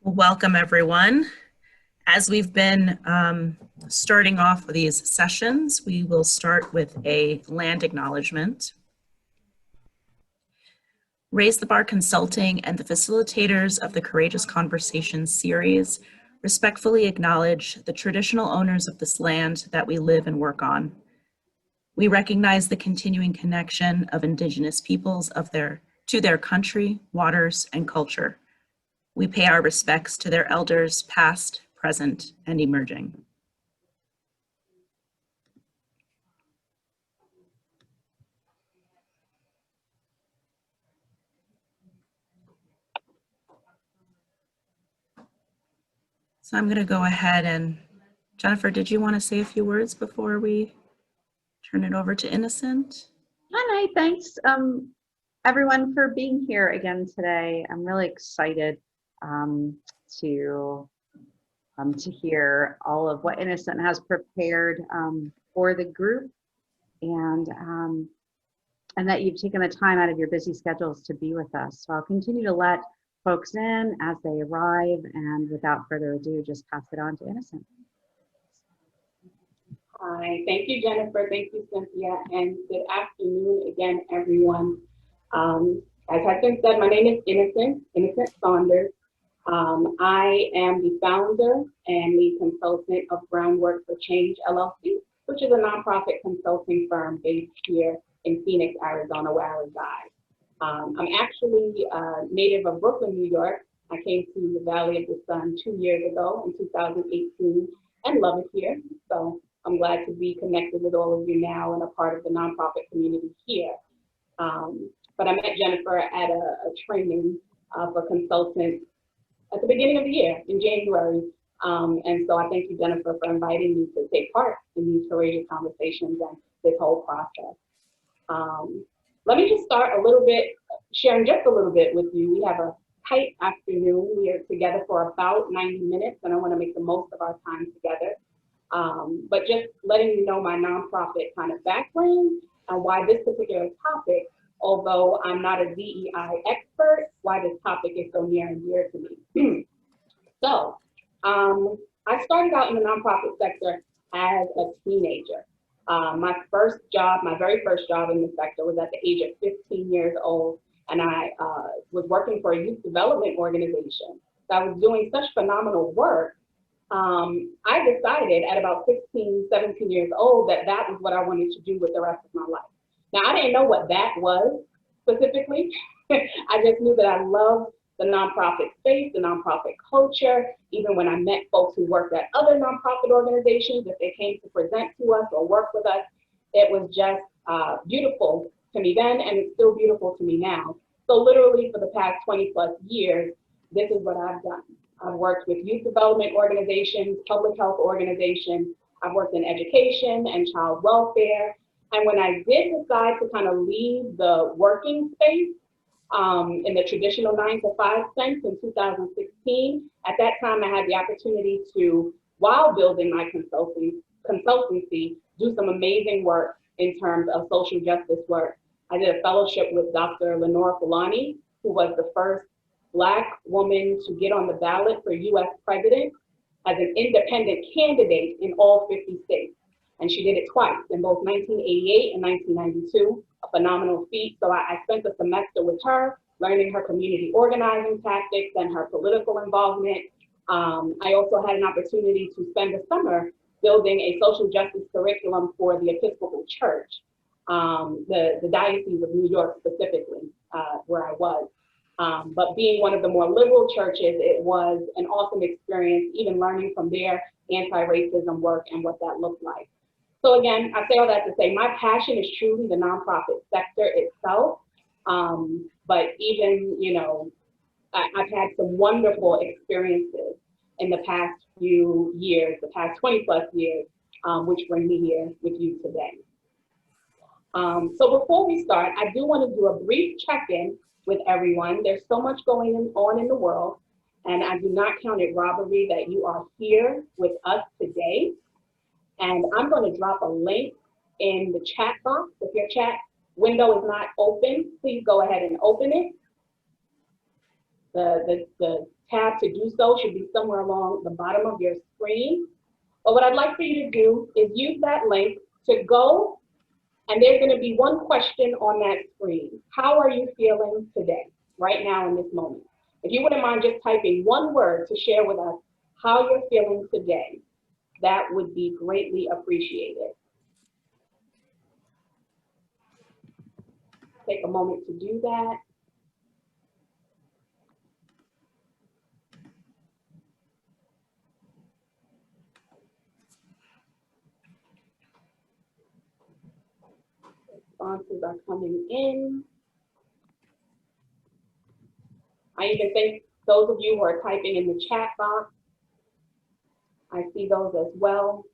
Welcome, everyone. As we've been starting off these sessions, we will start with a land acknowledgement. Raise the Bar Consulting and the facilitators of the Courageous Conversations series respectfully acknowledge the traditional owners of this land that we live and work on. We recognize the continuing connection of Indigenous peoples to their country, waters, and culture. We pay our respects to their elders, past, present, and emerging. So I'm going to go ahead and, Jennifer, did you want to say a few words before we turn it over to Innocent? Hi, thanks everyone for being here again today. I'm really excited to hear all of what Innocent has prepared for the group, and that you've taken the time out of your busy schedules to be with us. So I'll continue to let folks in as they arrive, and without further ado, just pass it on to Innocent. Hi, thank you, Jennifer. Thank you, Cynthia, and good afternoon again, everyone. As has been said, my name is Innocent Saunders. I am the founder and lead consultant of Groundwork for Change, LLC, which is a nonprofit consulting firm based here in Phoenix, Arizona, where I reside. I'm actually a native of Brooklyn, New York. I came to the Valley of the Sun 2 years ago in 2018 and love it here. So I'm glad to be connected with all of you now and a part of the nonprofit community here. But I met Jennifer at a training for consultants at the beginning of the year in January. And so I thank you, Jennifer, for inviting me to take part in these courageous conversations and this whole process. Let me just start a little bit, sharing just a little bit with you. We have a tight afternoon. We are together for about 90 minutes, and I want to make the most of our time together. But just letting you know my nonprofit kind of background and why this particular topic, although I'm not a DEI expert, why this topic is so near and dear to me. So I started out in the nonprofit sector as a teenager. My very first job in the sector was at the age of 15 years old, and I was working for a youth development organization that was doing such phenomenal work. I decided at about 16, 17 years old that that was what I wanted to do with the rest of my life. Now, I didn't know what that was specifically. I just knew that I loved the nonprofit space, the nonprofit culture. Even when I met folks who worked at other nonprofit organizations, if they came to present to us or work with us, it was just beautiful to me then, and it's still beautiful to me now. So literally for the past 20 plus years, this is what I've done. I've worked with youth development organizations, public health organizations. I've worked in education and child welfare. And when I did decide to kind of leave the working space in the traditional 9-to-5 sense in 2016, at that time I had the opportunity to, while building my consultancy, do some amazing work in terms of social justice work. I did a fellowship with Dr. Lenore Fulani, who was the first Black woman to get on the ballot for US president as an independent candidate in all 50 states. And she did it twice, in both 1988 and 1992, a phenomenal feat. So I spent a semester with her, learning her community organizing tactics and her political involvement. I also had an opportunity to spend the summer building a social justice curriculum for the Episcopal Church, the Diocese of New York specifically, where I was. But being one of the more liberal churches, it was an awesome experience, even learning from their anti-racism work and what that looked like. So again, I say all that to say my passion is truly the nonprofit sector itself. But even, I've had some wonderful experiences in the past few years, the past 20 plus years, which bring me here with you today. So before we start, I do want to do a brief check-in with everyone. There's so much going on in the world, and I do not count it robbery that you are here with us today. And I'm going to drop a link in the chat box. If your chat window is not open, please go ahead and open it. The tab to do so should be somewhere along the bottom of your screen. But what I'd like for you to do is use that link to go, and there's going to be one question on that screen. How are you feeling today, right now in this moment? If you wouldn't mind just typing one word to share with us how you're feeling today, that would be greatly appreciated. Take a moment to do that. Responses are coming in. I even think those of you who are typing in the chat box, I see those as well.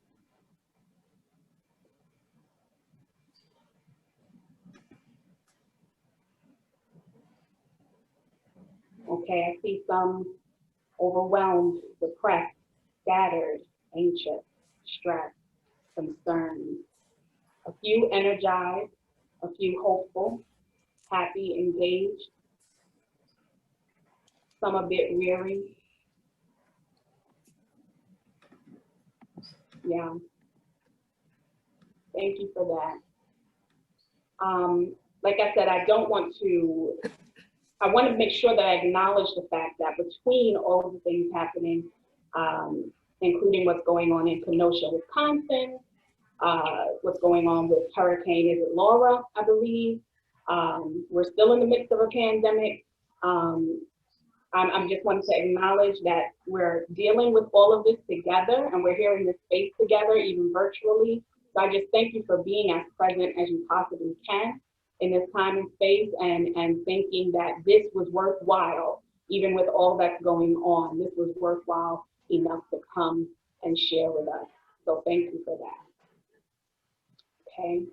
Okay, I see some overwhelmed, depressed, scattered, anxious, stressed, concerned, a few energized, a few hopeful, happy, engaged, some a bit weary. Yeah, thank you for that. Like I said, I want to make sure that I acknowledge the fact that between all of the things happening, including what's going on in Kenosha, Wisconsin, what's going on with Hurricane, is it Laura, I believe. We're still in the midst of a pandemic. I'm just wanting to acknowledge that we're dealing with all of this together, and we're here in this space together, even virtually. So I just thank you for being as present as you possibly can in this time and space, and thinking that this was worthwhile, even with all that's going on. This was worthwhile enough to come and share with us. So thank you for that. Okay.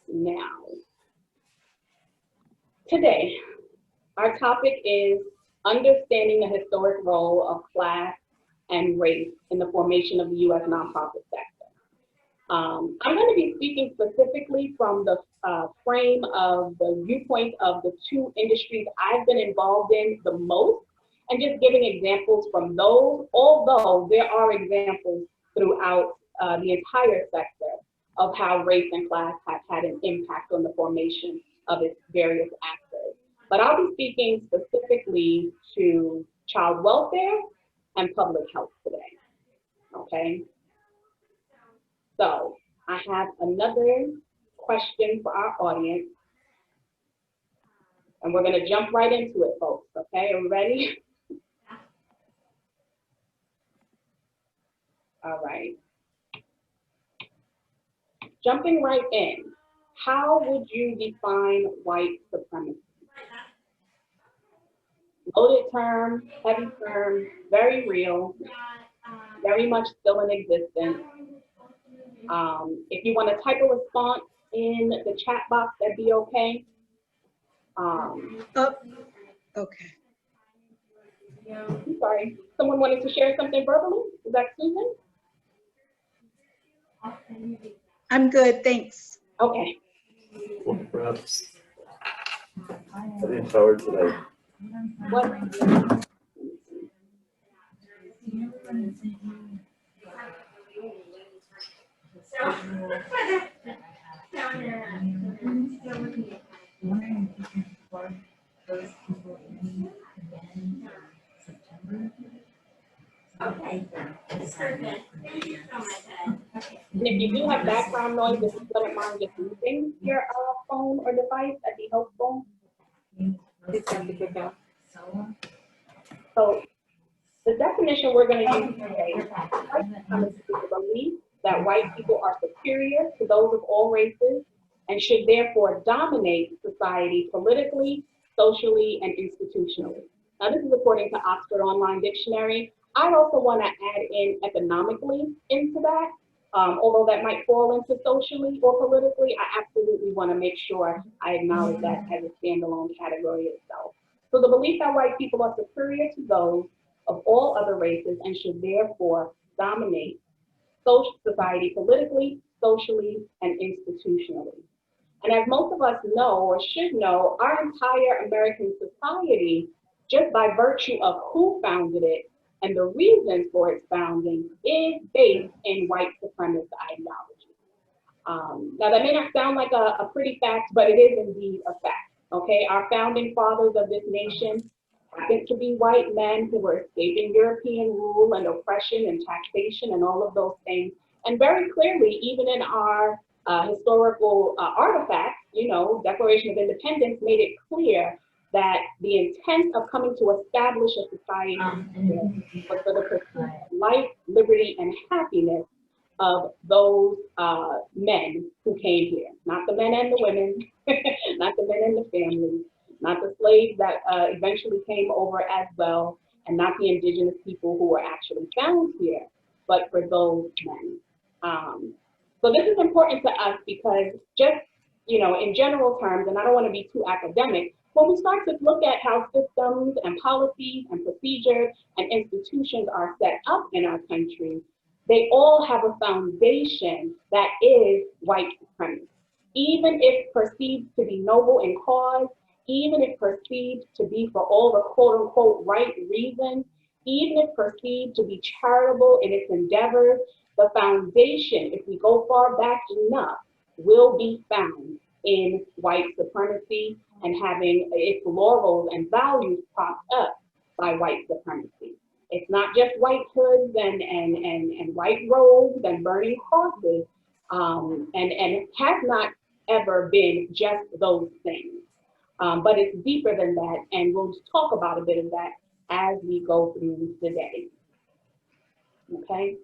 Now, today, our topic is understanding the historic role of class and race in the formation of the U.S. nonprofit sector. I'm going to be speaking specifically from the frame of the viewpoint of the two industries I've been involved in the most, and just giving examples from those, although there are examples throughout the entire sector of how race and class have had an impact on the formation of its various actors. But I'll be speaking specifically to child welfare and public health today, okay? So I have another question for our audience, and we're gonna jump right into it, folks, okay? Are we ready? All right. Jumping right in, how would you define white supremacy? Loaded term, heavy term, very real, very much still in existence. If you want to type a response in the chat box, that'd be okay. Okay. I'm sorry, someone wanted to share something verbally? Is that Susan? I'm good, thanks. Okay. Well, perhaps I didn't shower today. What? And if you do have background noise, if you wouldn't mind just moving your phone or device, that'd be helpful. So the definition we're going to use today is the belief that white people are superior to those of all races and should therefore dominate society politically, socially, and institutionally. Now, this is according to Oxford Online Dictionary. I also want to add in economically into that. Although that might fall into socially or politically, I absolutely want to make sure I acknowledge that as a standalone category itself. So the belief that white people are superior to those of all other races and should therefore dominate society politically, socially, and institutionally. And as most of us know or should know, our entire American society just by virtue of who founded it and the reason for its founding, is based in white supremacist ideology. Now that may not sound like a pretty fact, but it is indeed a fact. Okay, our founding fathers of this nation happened to be white men who were escaping European rule and oppression and taxation and all of those things. And very clearly, even in our historical artifacts, you know, Declaration of Independence made it clear that the intent of coming to establish a society was for the pursuit of life, liberty, and happiness of those men who came here, not the men and the women, not the men and the families, not the slaves that eventually came over as well, and not the indigenous people who were actually found here, but for those men. So this is important to us because just, you know, in general terms, and I don't want to be too academic, when we start to look at how systems and policies and procedures and institutions are set up in our country, they all have a foundation that is white supremacy. Even if perceived to be noble in cause, even if perceived to be for all the quote unquote right reasons, even if perceived to be charitable in its endeavors, the foundation, if we go far back enough, will be found in white supremacy and having its laurels and values propped up by white supremacy. It's not just white hoods and white robes and burning crosses, and it has not ever been just those things. But it's deeper than that, and we'll just talk about a bit of that as we go through the day. Okay,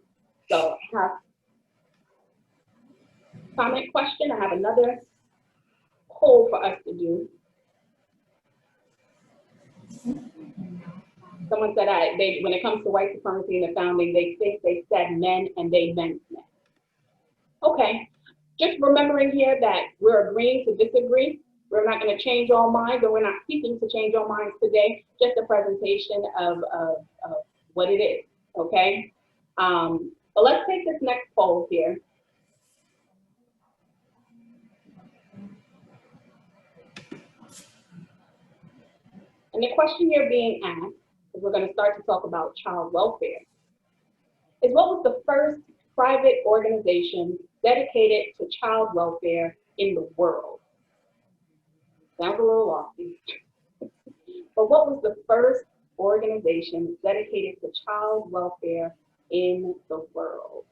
so I have comment, question. I have another poll for us to do. Someone said when it comes to white supremacy and the founding, they think they said men and they meant men. Okay, just remembering here that we're agreeing to disagree. We're not going to change all minds, or we're not seeking to change all minds today, just a presentation of what it is, okay? But let's take this next poll here. And the question you're being asked, is we're going to start to talk about child welfare, is what was the first private organization dedicated to child welfare in the world? Sounds a little lofty. But what was the first organization dedicated to child welfare in the world?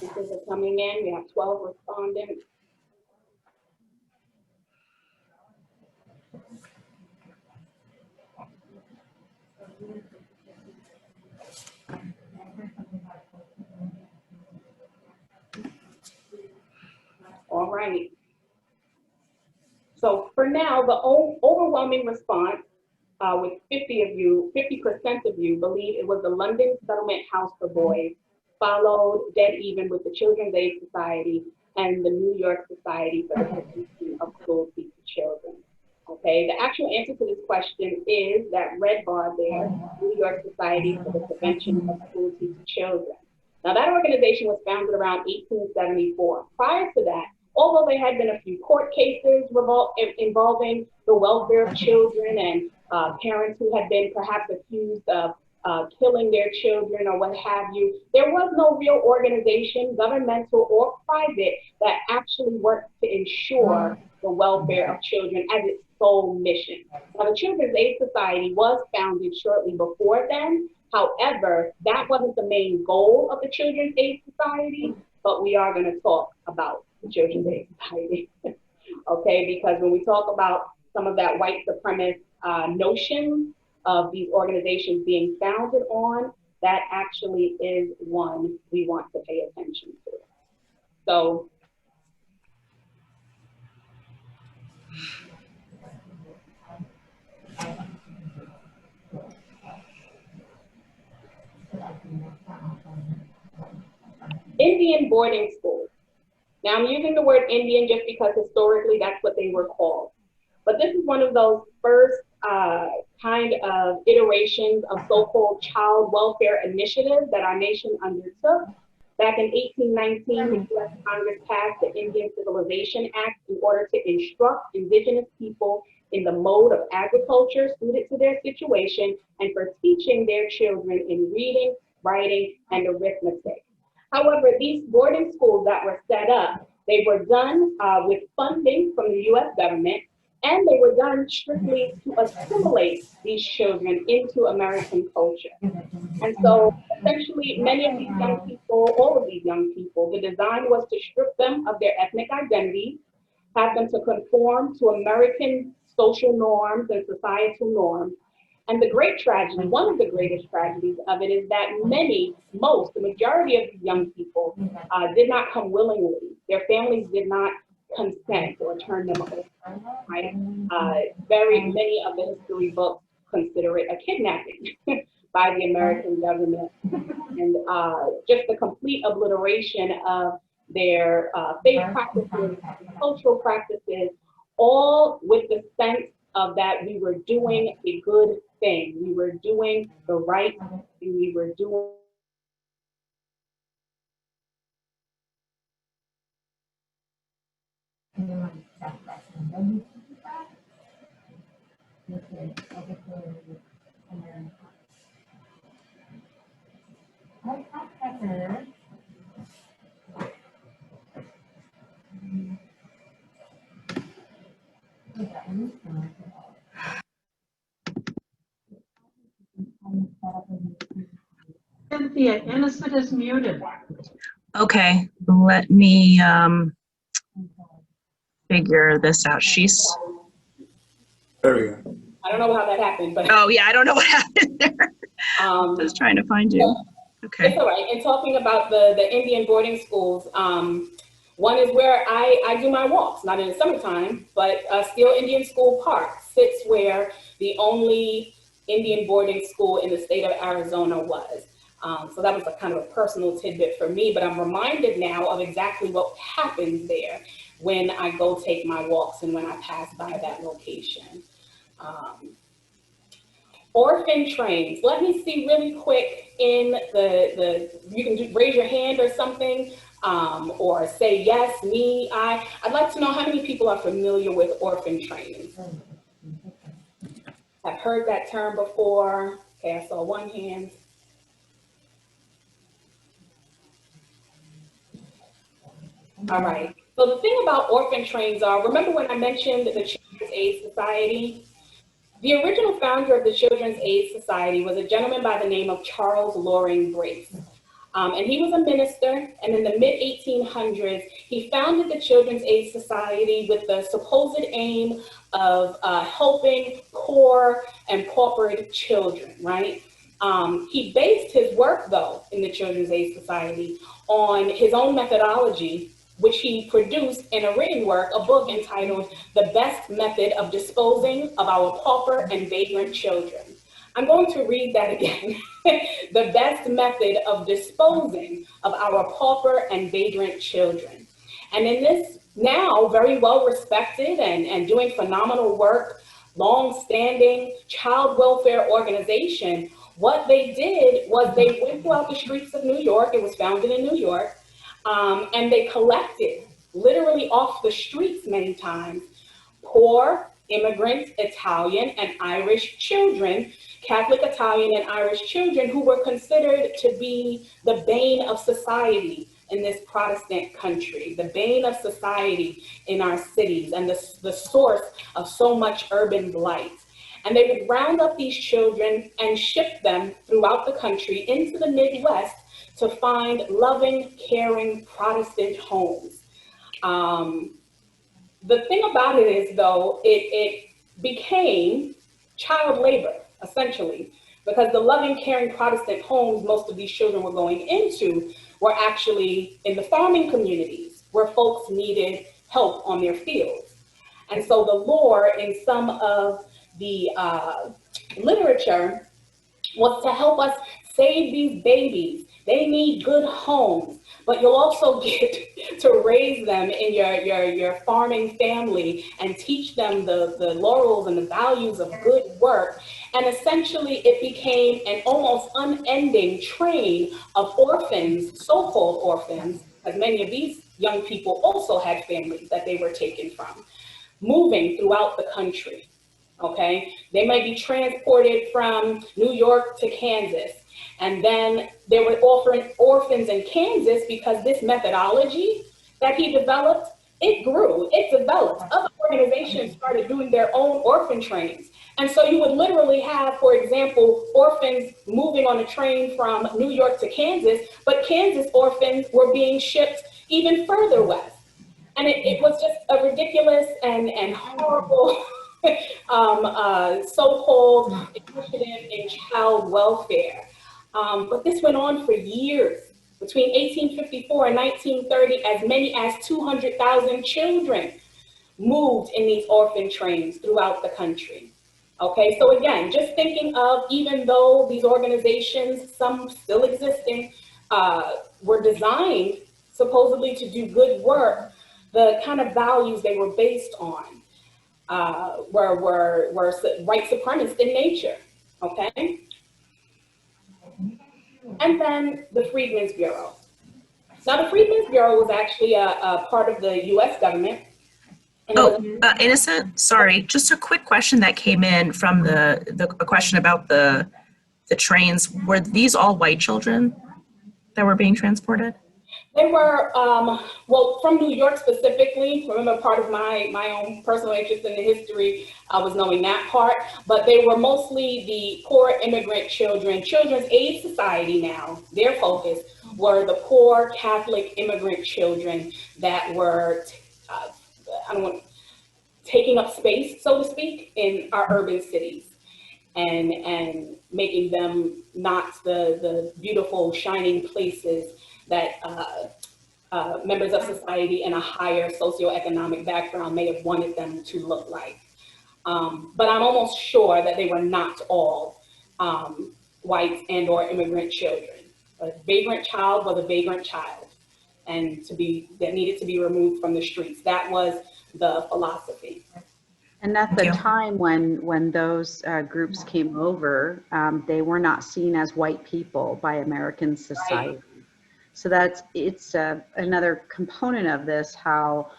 Answers are coming in. We have 12 respondents. All right. So for now, the overwhelming response with 50% of you believe it was the London Settlement House for Boys, followed dead even with the Children's Aid Society and the New York Society for the Prevention of Cruelty to Children. Okay, the actual answer to this question is that red bar there, New York Society for the Prevention of Cruelty to Children. Now that organization was founded around 1874. Prior to that, although there had been a few court cases involving the welfare of children and parents who had been perhaps accused of killing their children or what have you, there was no real organization, governmental or private, that actually worked to ensure the welfare of children as its sole mission. Now, the Children's Aid Society was founded shortly before then. However, that wasn't the main goal of the Children's Aid Society, but we are going to talk about the Children's Aid Society, okay? Because when we talk about some of that white supremacist notion of these organizations being founded on, that actually is one we want to pay attention to. So, Indian boarding schools. Now I'm using the word Indian just because historically that's what they were called. But this is one of those first kind of iterations of so-called child welfare initiatives that our nation undertook. Back in 1819, the U.S. Congress passed the Indian Civilization Act in order to instruct indigenous people in the mode of agriculture suited to their situation and for teaching their children in reading, writing, and arithmetic. However, these boarding schools that were set up, they were done with funding from the U.S. government, and they were done strictly to assimilate these children into American culture. And so essentially, many of these young people, all of these young people, the design was to strip them of their ethnic identity, have them to conform to American social norms and societal norms. And the great tragedy, one of the greatest tragedies of it is that the majority of these young people did not come willingly. Their families did not consent or turn them over, right? Very many of the history books consider it a kidnapping by the American government. And just the complete obliteration of their faith practices, cultural practices, all with the sense of that we were doing a good thing. We were doing the right thing. We were doing Cynthia, Innocent is muted. Okay, let me figure this out. There we go. I don't know how that happened, but Oh yeah, I don't know what happened there. Just trying to find you. Okay. it's all right. And talking about the Indian boarding schools, one is where I do my walks, not in the summertime, but Steel Indian School Park sits where the only Indian boarding school in the state of Arizona was. So that was a kind of a personal tidbit for me, but I'm reminded now of exactly what happens there when I go take my walks and when I pass by that location. Orphan trains. Let me see really quick in you can raise your hand or something, or say yes, me, I. I'd like to know how many people are familiar with orphan trains. I've heard that term before. Okay, I saw one hand. All right. So the thing about orphan trains are, remember when I mentioned the Children's Aid Society? The original founder of the Children's Aid Society was a gentleman by the name of Charles Loring Brace. And he was a minister, and in the mid-1800s, he founded the Children's Aid Society with the supposed aim of helping poor and pauper children, right? He based his work, though, in the Children's Aid Society on his own methodology, which he produced in a written work, a book entitled The Best Method of Disposing of Our Pauper and Vagrant Children. I'm going to read that again. The Best Method of Disposing of Our Pauper and Vagrant Children. And in this now very well respected and doing phenomenal work, long-standing child welfare organization, what they did was they went throughout the streets of New York. It was founded in New York. And they collected, literally off the streets many times, poor immigrant Italian and Irish children, Catholic Italian and Irish children who were considered to be the bane of society in this Protestant country, the bane of society in our cities, and the source of so much urban blight. And they would round up these children and ship them throughout the country into the Midwest to find loving, caring Protestant homes. The thing about it is, though, it became child labor, essentially, because the loving, caring Protestant homes most of these children were going into were actually in the farming communities where folks needed help on their fields. And so the lore in some of the literature was to help us save these babies, They need good homes, but you'll also get to raise them in your farming family and teach them the laurels and the values of good work. And essentially it became an almost unending train of orphans, so-called orphans, as many of these young people also had families that they were taken from, moving throughout the country. Okay, they might be transported from New York to Kansas, and then there were orphans in Kansas because this methodology that he developed, it grew, it developed. Other organizations started doing their own orphan trains. And so you would literally have, for example, orphans moving on a train from New York to Kansas, but Kansas orphans were being shipped even further west. And it was just a ridiculous and horrible so-called initiative in child welfare. But this went on for years. Between 1854 and 1930, as many as 200,000 children moved in these orphan trains throughout the country. Okay, so again, just thinking of, even though these organizations, some still existing, were designed supposedly to do good work, the kind of values they were based on were white supremacist in nature, okay? And then the Freedmen's Bureau. Now, the Freedmen's Bureau was actually a part of the US government. Innocent, sorry, just a quick question that came in from a question about the trains. Were these all white children that were being transported? They were, well, from New York specifically. Remember, part of my own personal interest in the history was knowing that part, but they were mostly the poor immigrant children. Children's Aid Society now, their focus were the poor Catholic immigrant children that were, taking up space, so to speak, in our urban cities and making them not the beautiful, shining places that members of society in a higher socioeconomic background may have wanted them to look like. But I'm almost sure that they were not all white and or immigrant children. A vagrant child was a vagrant child, and that needed to be removed from the streets. That was the philosophy. And at the time when those groups came over, they were not seen as white people by American society. Right. So it's another component of this, how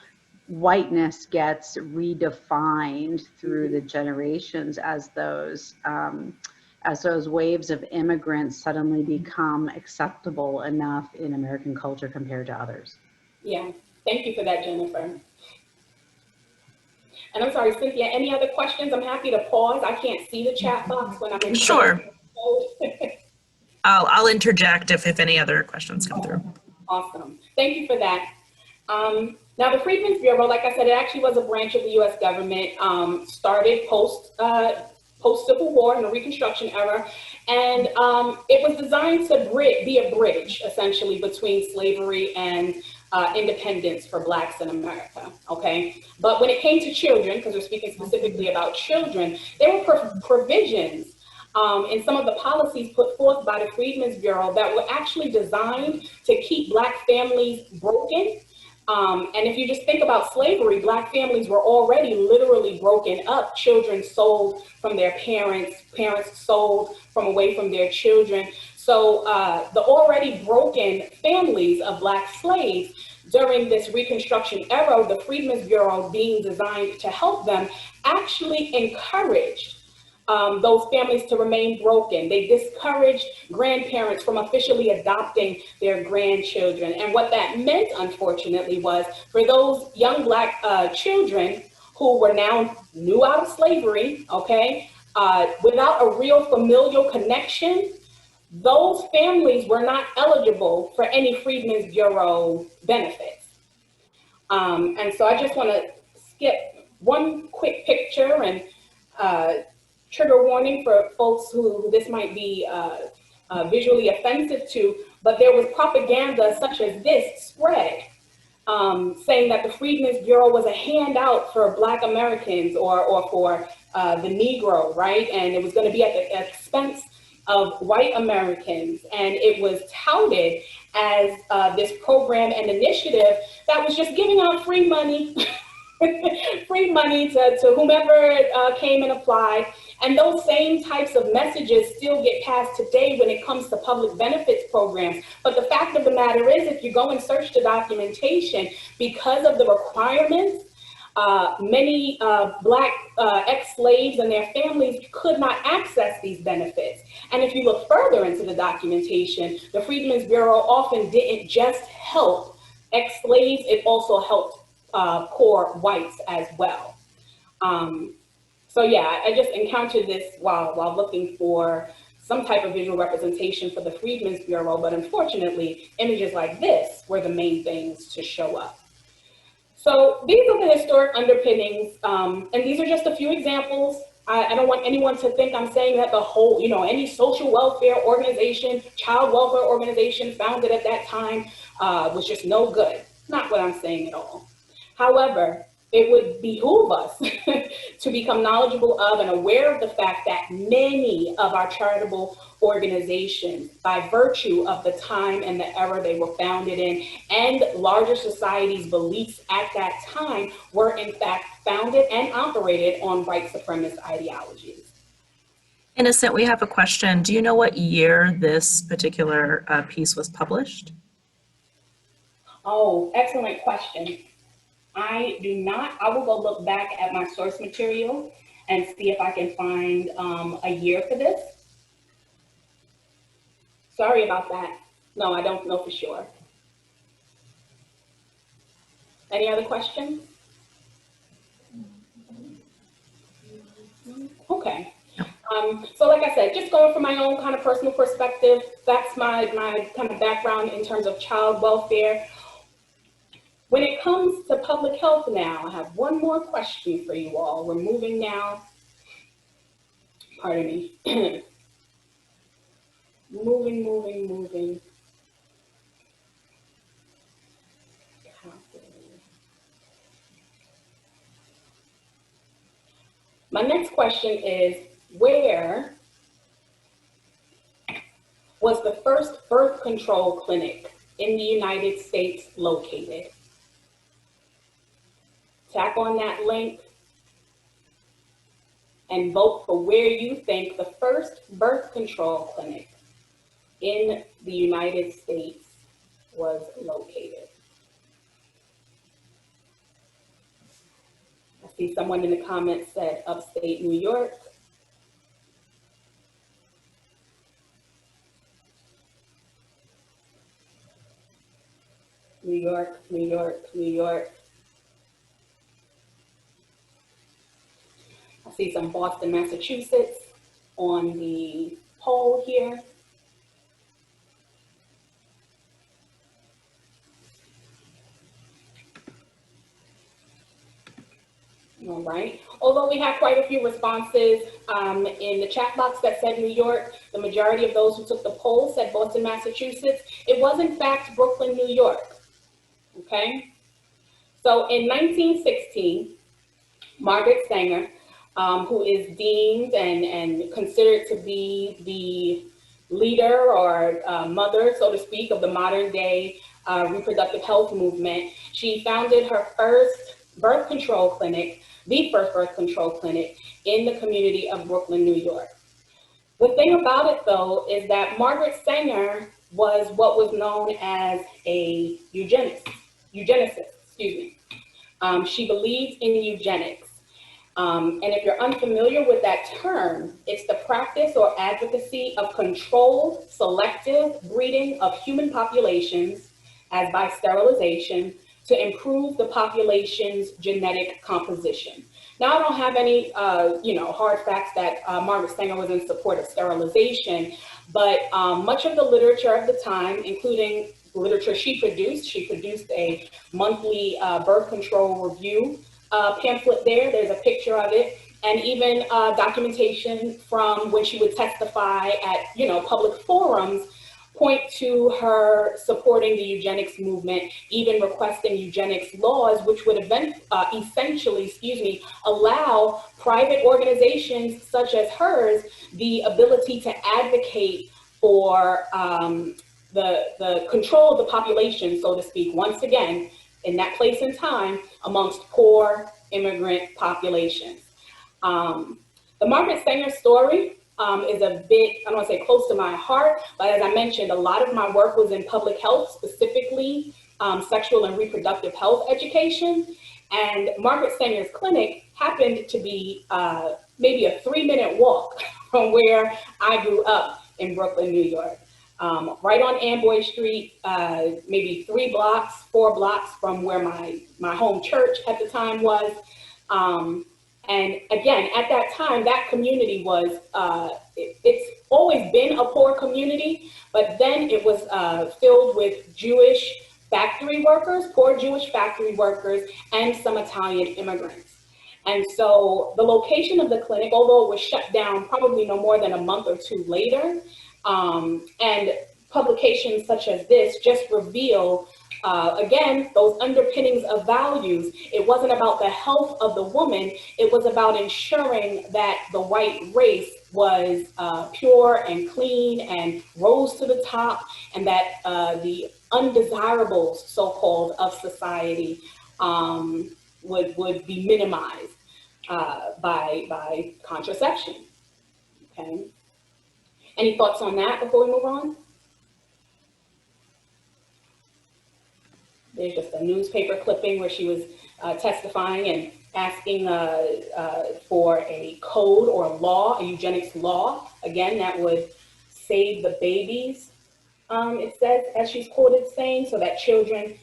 whiteness gets redefined through the generations as those waves of immigrants suddenly become acceptable enough in American culture compared to others. Yeah, thank you for that, Jennifer. And I'm sorry, Cynthia, any other questions? I'm happy to pause. I can't see the chat box when I'm in. Sure. I'll interject if any other questions come through. Awesome. Thank you for that. Now, the Freedmen's Bureau, like I said, it actually was a branch of the U.S. government, started post-Civil War in the Reconstruction era, and it was designed to be a bridge, essentially, between slavery and independence for Blacks in America, okay? But when it came to children, because we're speaking specifically about children, there were provisions in some of the policies put forth by the Freedmen's Bureau that were actually designed to keep Black families broken. And if you just think about slavery, Black families were already literally broken up, children sold from their parents, parents sold from away from their children. So the already broken families of Black slaves during this Reconstruction era, the Freedmen's Bureau being designed to help them, actually encouraged those families to remain broken. They discouraged grandparents from officially adopting their grandchildren. And what that meant, unfortunately, was for those young Black children who were now new out of slavery, okay, without a real familial connection, those families were not eligible for any Freedmen's Bureau benefits. And so I just want to skip one quick picture and trigger warning for folks who this might be visually offensive to, but there was propaganda such as this spread saying that the Freedmen's Bureau was a handout for Black Americans or for the Negro, right? And it was going to be at the expense of white Americans, and it was touted as this program and initiative that was just giving out free money, free money to whomever came and applied. And those same types of messages still get passed today when it comes to public benefits programs. But the fact of the matter is, if you go and search the documentation, because of the requirements, many Black ex-slaves and their families could not access these benefits. And if you look further into the documentation, the Freedmen's Bureau often didn't just help ex-slaves, it also helped poor whites as well. So yeah, I just encountered this while looking for some type of visual representation for the Freedmen's Bureau, but unfortunately, images like this were the main things to show up. So these are the historic underpinnings, and these are just a few examples. I don't want anyone to think I'm saying that the whole, any social welfare organization, child welfare organization founded at that time was just no good. Not what I'm saying at all. However, it would behoove us to become knowledgeable of and aware of the fact that many of our charitable organizations, by virtue of the time and the era they were founded in and larger society's beliefs at that time, were in fact founded and operated on white supremacist ideologies. Innocent, we have a question. Do you know what year this particular piece was published? Oh, excellent question. I do not. I will go look back at my source material and see if I can find a year for this. Sorry about that. No, I don't know for sure. Any other questions? Okay. So like I said, just going from my own kind of personal perspective, that's my kind of background in terms of child welfare. When it comes to public health now, I have one more question for you all. We're moving now, pardon me, moving. My next question is, where was the first birth control clinic in the United States located? Tap on that link and vote for where you think the first birth control clinic in the United States was located. I see someone in the comments said upstate New York. New York, New York, New York. I see some Boston, Massachusetts on the poll here. All right. Although we have quite a few responses in the chat box that said New York, the majority of those who took the poll said Boston, Massachusetts. It was in fact Brooklyn, New York. Okay. So in 1916, Margaret Sanger, who is deemed and considered to be the leader or mother, so to speak, of the modern day reproductive health movement, she founded her first birth control clinic, the first birth control clinic in the community of Brooklyn, New York. The thing about it though is that Margaret Sanger was what was known as a eugenicist, excuse me. She believed in eugenics. And if you're unfamiliar with that term, it's the practice or advocacy of controlled, selective breeding of human populations, as by sterilization, to improve the population's genetic composition. Now, I don't have any, hard facts that Margaret Sanger was in support of sterilization, but much of the literature of the time, including literature she produced a monthly birth control review pamphlet there. There's a picture of it, and even documentation from when she would testify at, public forums, point to her supporting the eugenics movement, even requesting eugenics laws, which would essentially, allow private organizations such as hers the ability to advocate for the control of the population, so to speak, once again, in that place and time amongst poor immigrant populations. The Margaret Sanger story is a bit, I don't want to say close to my heart, but as I mentioned, a lot of my work was in public health, specifically sexual and reproductive health education. And Margaret Sanger's clinic happened to be maybe a 3-minute walk from where I grew up in Brooklyn, New York. Right on Amboy Street, maybe 4 blocks from where my home church at the time was. And again, at that time, that community was, it's always been a poor community, but then it was filled with Jewish factory workers, poor Jewish factory workers, and some Italian immigrants. And so the location of the clinic, although it was shut down probably no more than a month or 2 later, and publications such as this just reveal, again, those underpinnings of values. It wasn't about the health of the woman, it was about ensuring that the white race was pure and clean and rose to the top, and that the undesirables, so-called, of society would be minimized by contraception, okay? Any thoughts on that before we move on? There's just a newspaper clipping where she was testifying and asking for a code or a law, a eugenics law, again, that would save the babies, it says, as she's quoted saying, so that children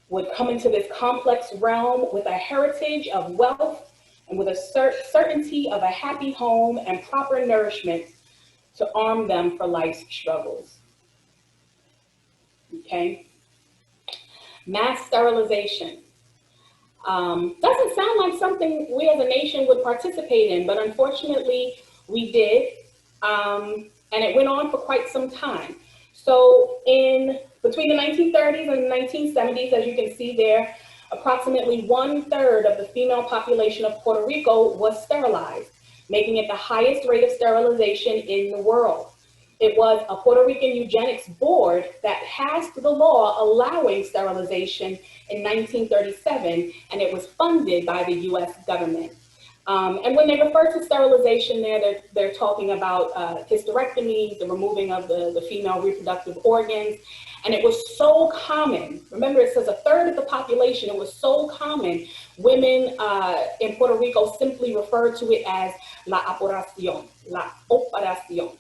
would come into this complex realm with a heritage of wealth and with a certainty of a happy home and proper nourishment to arm them for life's struggles. Okay. Mass sterilization. Doesn't sound like something we as a nation would participate in, but unfortunately we did, and it went on for quite some time. So between the 1930s and the 1970s, as you can see there, approximately 1/3 of the female population of Puerto Rico was sterilized, making it the highest rate of sterilization in the world. It was a Puerto Rican eugenics board that passed the law allowing sterilization in 1937, and it was funded by the US government. And when they refer to sterilization there, they're talking about hysterectomies, the removing of the female reproductive organs. And it was so common. Remember, it says 1/3 of the population. It was so common. Women in Puerto Rico simply referred to it as la operación, la operación.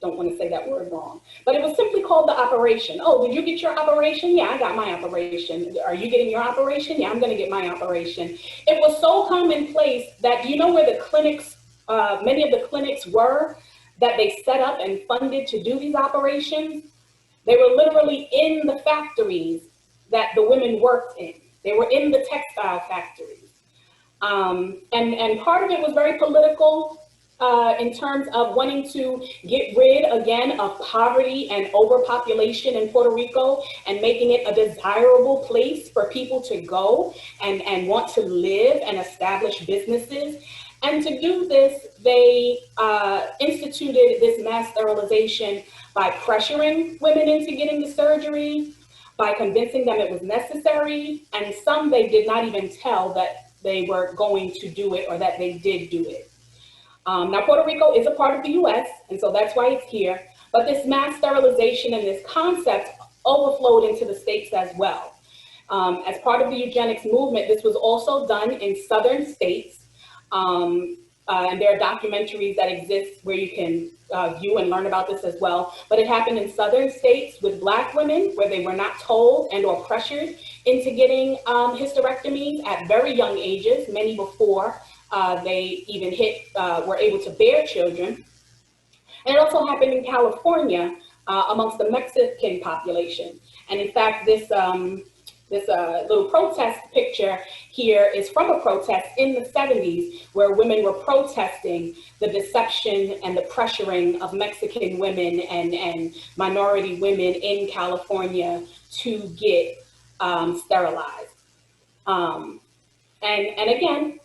Don't want to say that word wrong, but it was simply called the operation. Oh, did you get your operation? Yeah, I got my operation. Are you getting your operation? Yeah, I'm going to get my operation. It was so commonplace that, you know where the clinics, many of the clinics were that they set up and funded to do these operations? They were literally in the factories that the women worked in. They were in the textile factories. And part of it was very political, in terms of wanting to get rid, again, of poverty and overpopulation in Puerto Rico and making it a desirable place for people to go and want to live and establish businesses. And to do this, they instituted this mass sterilization by pressuring women into getting the surgery, by convincing them it was necessary, and some they did not even tell that they were going to do it or that they did do it. Now, Puerto Rico is a part of the US, and so that's why it's here, but this mass sterilization and this concept overflowed into the states as well. As part of the eugenics movement, this was also done in southern states, and there are documentaries that exist where you can view and learn about this as well, but it happened in southern states with Black women where they were not told and or pressured into getting hysterectomies at very young ages, many before they even were able to bear children. And it also happened in California amongst the Mexican population. And in fact, this little protest picture here is from a protest in the 70s where women were protesting the deception and the pressuring of Mexican women and minority women in California to get sterilized. And again,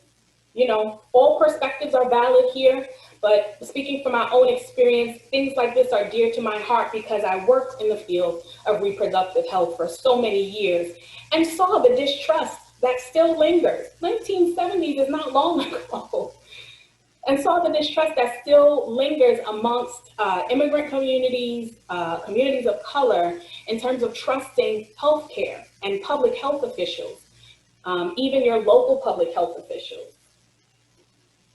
you know, all perspectives are valid here, but speaking from my own experience, things like this are dear to my heart because I worked in the field of reproductive health for so many years and saw the distrust that still lingers. 1970s is not long ago. And saw the distrust that still lingers amongst immigrant communities, communities of color, in terms of trusting healthcare and public health officials, even your local public health officials.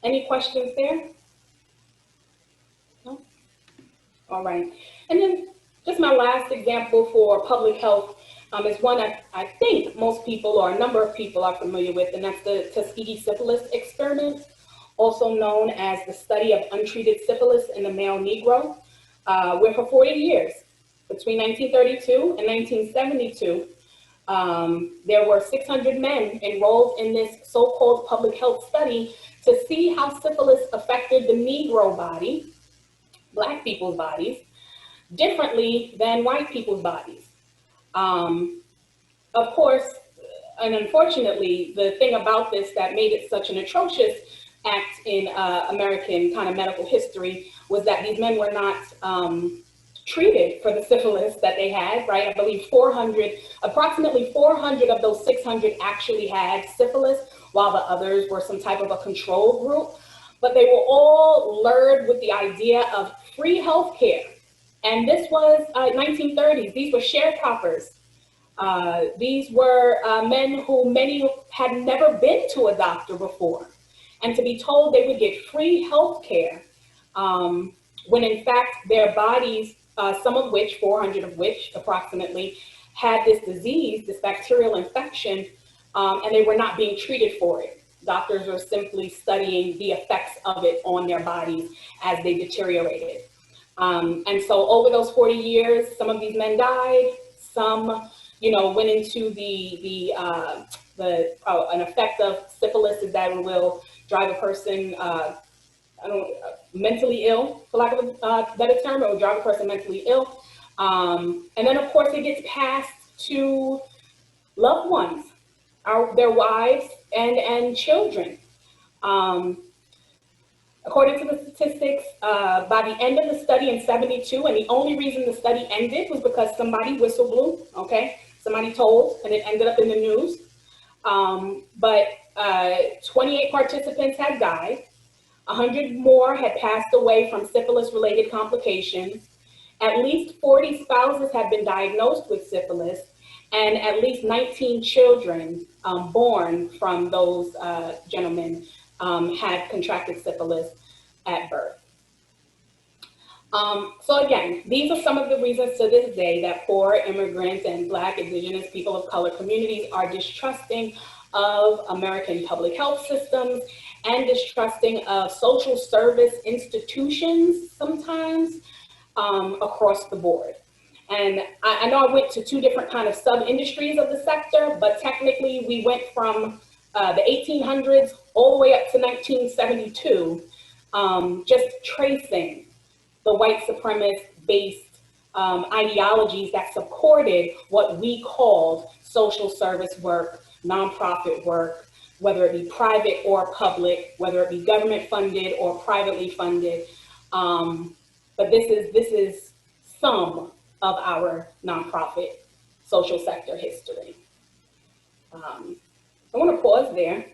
Any questions there? No? All right. And then just my last example for public health is one I think most people or a number of people are familiar with, and that's the Tuskegee syphilis experiment, also known as the study of untreated syphilis in the male Negro, where for 40 years, between 1932 and 1972, there were 600 men enrolled in this so-called public health study to see how syphilis affected the Negro body, Black people's bodies, differently than white people's bodies. Of course, and unfortunately, the thing about this that made it such an atrocious act in American kind of medical history was that these men were not treated for the syphilis that they had, right? I believe approximately 400 of those 600 actually had syphilis, while the others were some type of a control group. But they were all lured with the idea of free healthcare. And this was 1930s. These were sharecroppers. These were men who many had never been to a doctor before. And to be told they would get free healthcare when in fact their bodies, some of which, 400 of which approximately, had this disease, this bacterial infection, and they were not being treated for it. Doctors were simply studying the effects of it on their bodies as they deteriorated. And so over those 40 years, some of these men died, some, you know, went into an effect of syphilis is that it will drive a person, mentally ill, for lack of a better term, it will drive a person mentally ill. And then of course it gets passed to loved ones, their wives and children. According to the statistics, by the end of the study in 72, and the only reason the study ended was because somebody whistle blew, okay? Somebody told, and it ended up in the news. But 28 participants had died. 100 more had passed away from syphilis-related complications. At least 40 spouses had been diagnosed with syphilis, and at least 19 children born from those gentlemen had contracted syphilis at birth. So again, these are some of the reasons to this day that poor immigrant and Black, Indigenous, people of color communities are distrusting of American public health systems and distrusting of social service institutions sometimes across the board. And I know I went to two different kind of sub-industries of the sector, but technically we went from the 1800s all the way up to 1972, just tracing the white supremacist-based ideologies that supported what we called social service work, nonprofit work, whether it be private or public, whether it be government funded or privately funded. But this is some of our nonprofit social sector history. I want to pause there.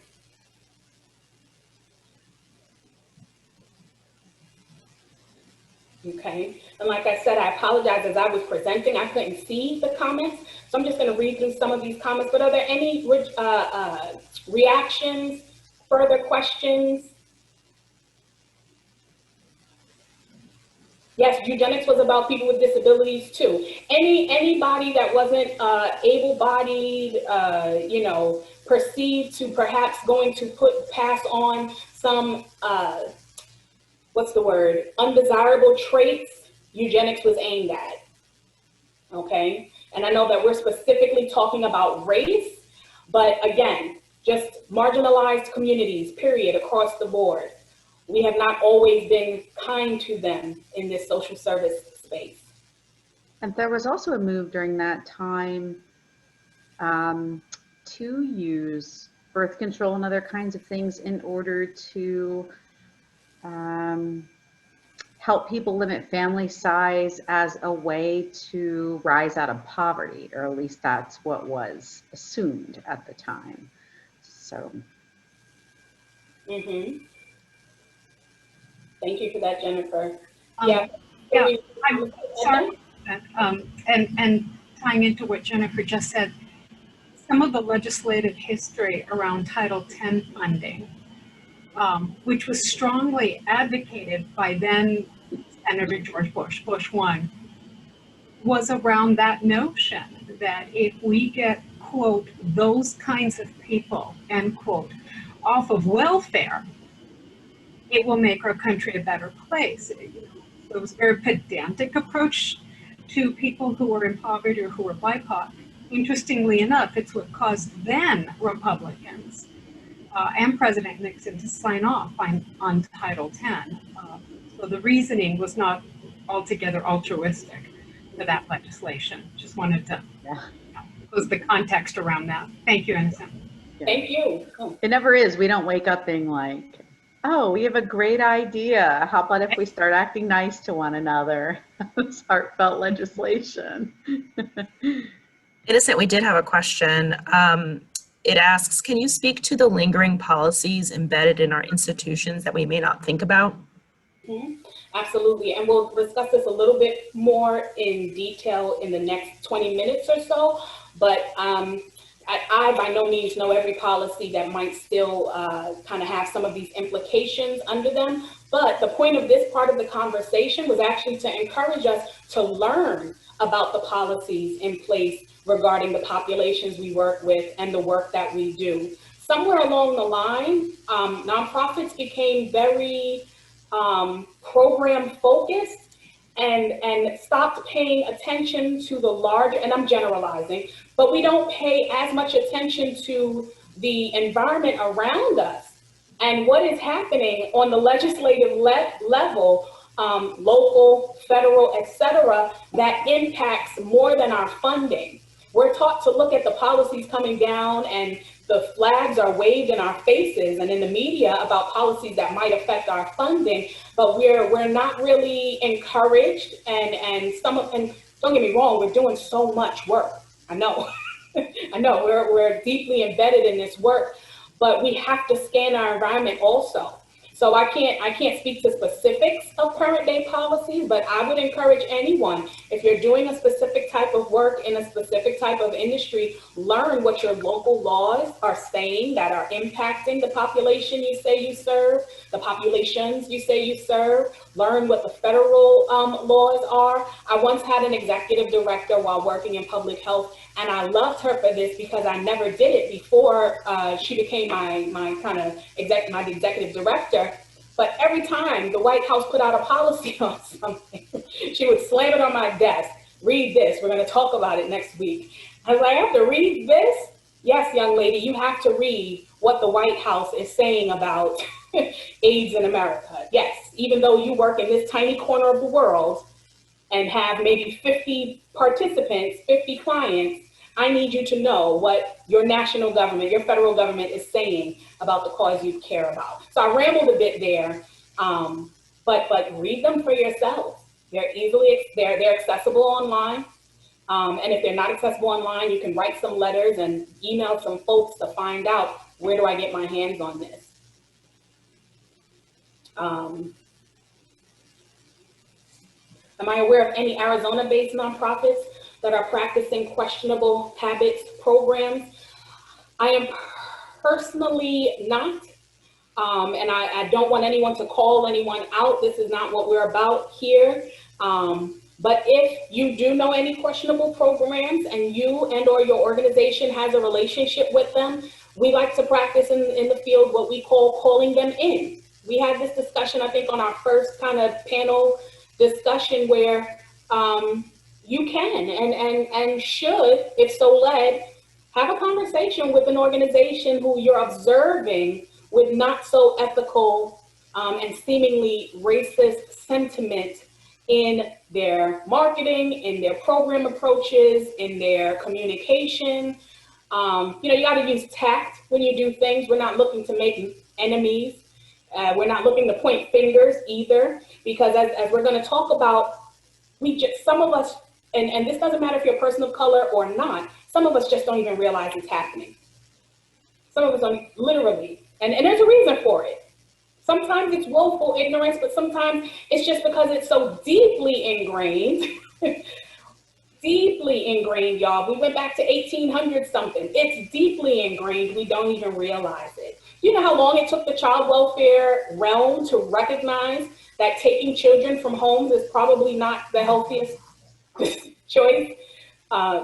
Okay, and like I said, I apologize, as I was presenting, I couldn't see the comments, so I'm just going to read through some of these comments. But are there any reactions, further questions? Yes, eugenics was about people with disabilities too. Anybody that wasn't able-bodied, you know, perceived to perhaps going to pass on some what's the word, undesirable traits, eugenics was aimed at, okay? And I know that we're specifically talking about race, but again, just marginalized communities, period, across the board. We have not always been kind to them in this social service space. And there was also a move during that time to use birth control and other kinds of things in order to help people limit family size as a way to rise out of poverty, or at least that's what was assumed at the time. So. Mm-hmm. Thank you for that, Jennifer. Yeah, I'm sorry. And tying into what Jennifer just said, some of the legislative history around Title X funding, which was strongly advocated by then Senator George Bush, Bush 1, was around that notion that if we get, quote, those kinds of people, end quote, off of welfare, it will make our country a better place. It was a very pedantic approach to people who were in poverty or who were BIPOC. Interestingly enough, it's what caused then Republicans and President Nixon to sign off on Title X. So the reasoning was not altogether altruistic for that legislation. Just wanted to pose the context around that. Thank you, Innocent. Yeah. Thank you. It never is. We don't wake up being like, oh, we have a great idea. How about if we start acting nice to one another? It's heartfelt legislation. Innocent, we did have a question. It asks, can you speak to the lingering policies embedded in our institutions that we may not think about? Mm-hmm. Absolutely, and we'll discuss this a little bit more in detail in the next 20 minutes or so, but I by no means know every policy that might still kind of have some of these implications under them, but the point of this part of the conversation was actually to encourage us to learn about the policies in place regarding the populations we work with and the work that we do. Somewhere along the line, nonprofits became very program focused and stopped paying attention to the larger, and I'm generalizing, but we don't pay as much attention to the environment around us and what is happening on the legislative level, local, federal, et cetera, that impacts more than our funding. We're taught to look at the policies coming down and the flags are waved in our faces and in the media about policies that might affect our funding, but we're not really encouraged and don't get me wrong, we're doing so much work. I know, I know we're deeply embedded in this work, but we have to scan our environment also. So I can't speak to specifics of current day policies, but I would encourage anyone, if you're doing a specific type of work in a specific type of industry, learn what your local laws are saying that are impacting the population you say you serve, the populations you say you serve, learn what the federal laws are. I once had an executive director while working in public health, and I loved her for this because I never did it before she became my executive director. But every time the White House put out a policy on something, she would slam it on my desk. Read this, we're gonna talk about it next week. I was like, I have to read this? Yes, young lady, you have to read what the White House is saying about AIDS in America. Yes, even though you work in this tiny corner of the world and have maybe 50 participants, 50 clients, I need you to know what your national government, your federal government is saying about the cause you care about. So I rambled a bit there, but read them for yourself. They're accessible online. And if they're not accessible online, you can write some letters and email some folks to find out, where do I get my hands on this? Am I aware of any Arizona-based nonprofits that are practicing questionable habits programs? I am personally not, and I don't want anyone to call anyone out. This is not what we're about here. But if you do know any questionable programs and you and or your organization has a relationship with them, we like to practice in the field what we call calling them in. We had this discussion, I think, on our first kind of panel discussion where you can and should, if so led, Have a conversation with an organization who you're observing with not so ethical and seemingly racist sentiment in their marketing, in their program approaches, in their communication. You got to use tact when you do things. We're not looking to make enemies. We're not looking to point fingers either, because as we're going to talk about, some of us, and this doesn't matter if you're a person of color or not, some of us just don't even realize it's happening. Some of us don't, literally, and there's a reason for it. Sometimes it's willful ignorance, but sometimes it's just because it's so deeply ingrained. Deeply ingrained, y'all. We went back to 1800 something. It's deeply ingrained. We don't even realize it. You know how long it took the child welfare realm to recognize that taking children from homes is probably not the healthiest choice?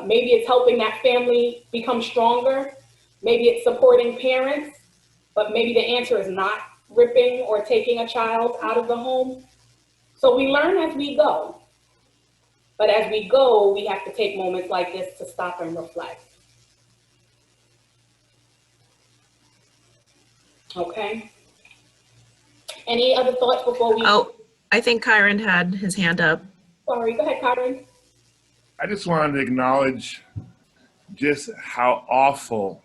Maybe it's helping that family become stronger. Maybe it's supporting parents, but maybe the answer is not ripping or taking a child out of the home. So we learn as we go. But as we go, we have to take moments like this to stop and reflect. Okay. Any other thoughts before we? Oh, I think Kyron had his hand up. Sorry, go ahead, Kyron. I just wanted to acknowledge just how awful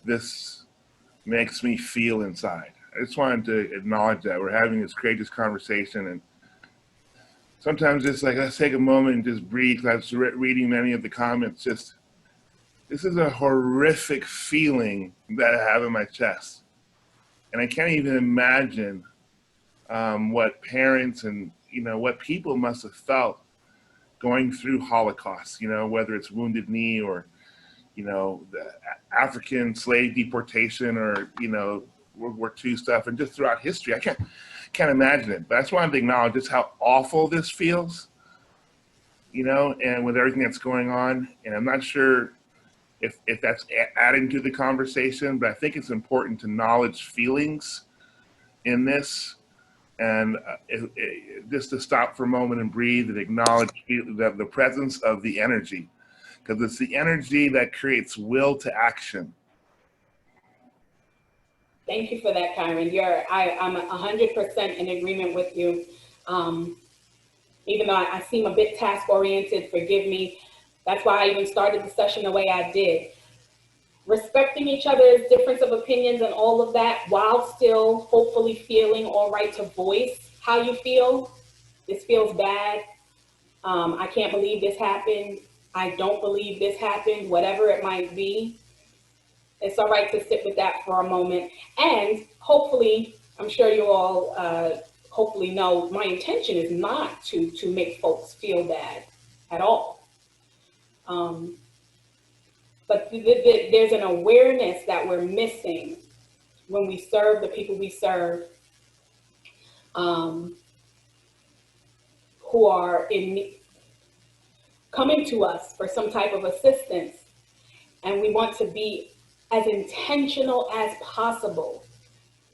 this makes me feel inside. I just wanted to acknowledge that we're having this courageous conversation, and sometimes it's like, let's take a moment and just breathe. I was reading many of the comments. Just, this is a horrific feeling that I have in my chest. And I can't even imagine what parents and, what people must have felt going through Holocaust, whether it's Wounded Knee or, the African slave deportation or, World War II stuff, and just throughout history. I can't imagine it. But I just wanted to acknowledge just how awful this feels, and with everything that's going on. And I'm not sure if that's adding to the conversation, but I think it's important to acknowledge feelings in this, and just to stop for a moment and breathe and acknowledge the presence of the energy, because it's the energy that creates will to action. Thank you for that, Kyron. I'm 100% in agreement with you. Even though I seem a bit task-oriented, forgive me. That's why I even started the session the way I did. Respecting each other's difference of opinions and all of that, while still hopefully feeling all right to voice how you feel. This feels bad. I can't believe this happened. I don't believe this happened, whatever it might be. It's all right to sit with that for a moment. And hopefully, I'm sure you all hopefully know, my intention is not to make folks feel bad at all. But there's an awareness that we're missing when we serve the people we serve, who are coming to us for some type of assistance. And we want to be as intentional as possible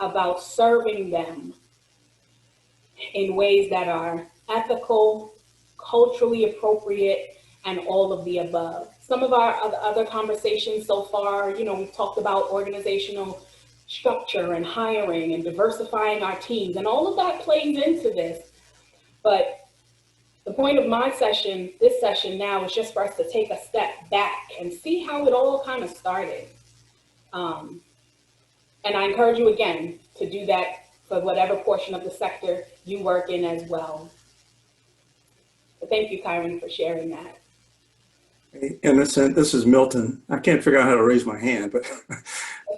about serving them in ways that are ethical, culturally appropriate, and all of the above. Some of our other conversations so far, we've talked about organizational structure and hiring and diversifying our teams, and all of that plays into this. But the point of my session, this session now, is just for us to take a step back and see how it all kind of started. And I encourage you again to do that for whatever portion of the sector you work in as well. But thank you, Kyron, for sharing that. Hey, Innocent, this is Milton. I can't figure out how to raise my hand, but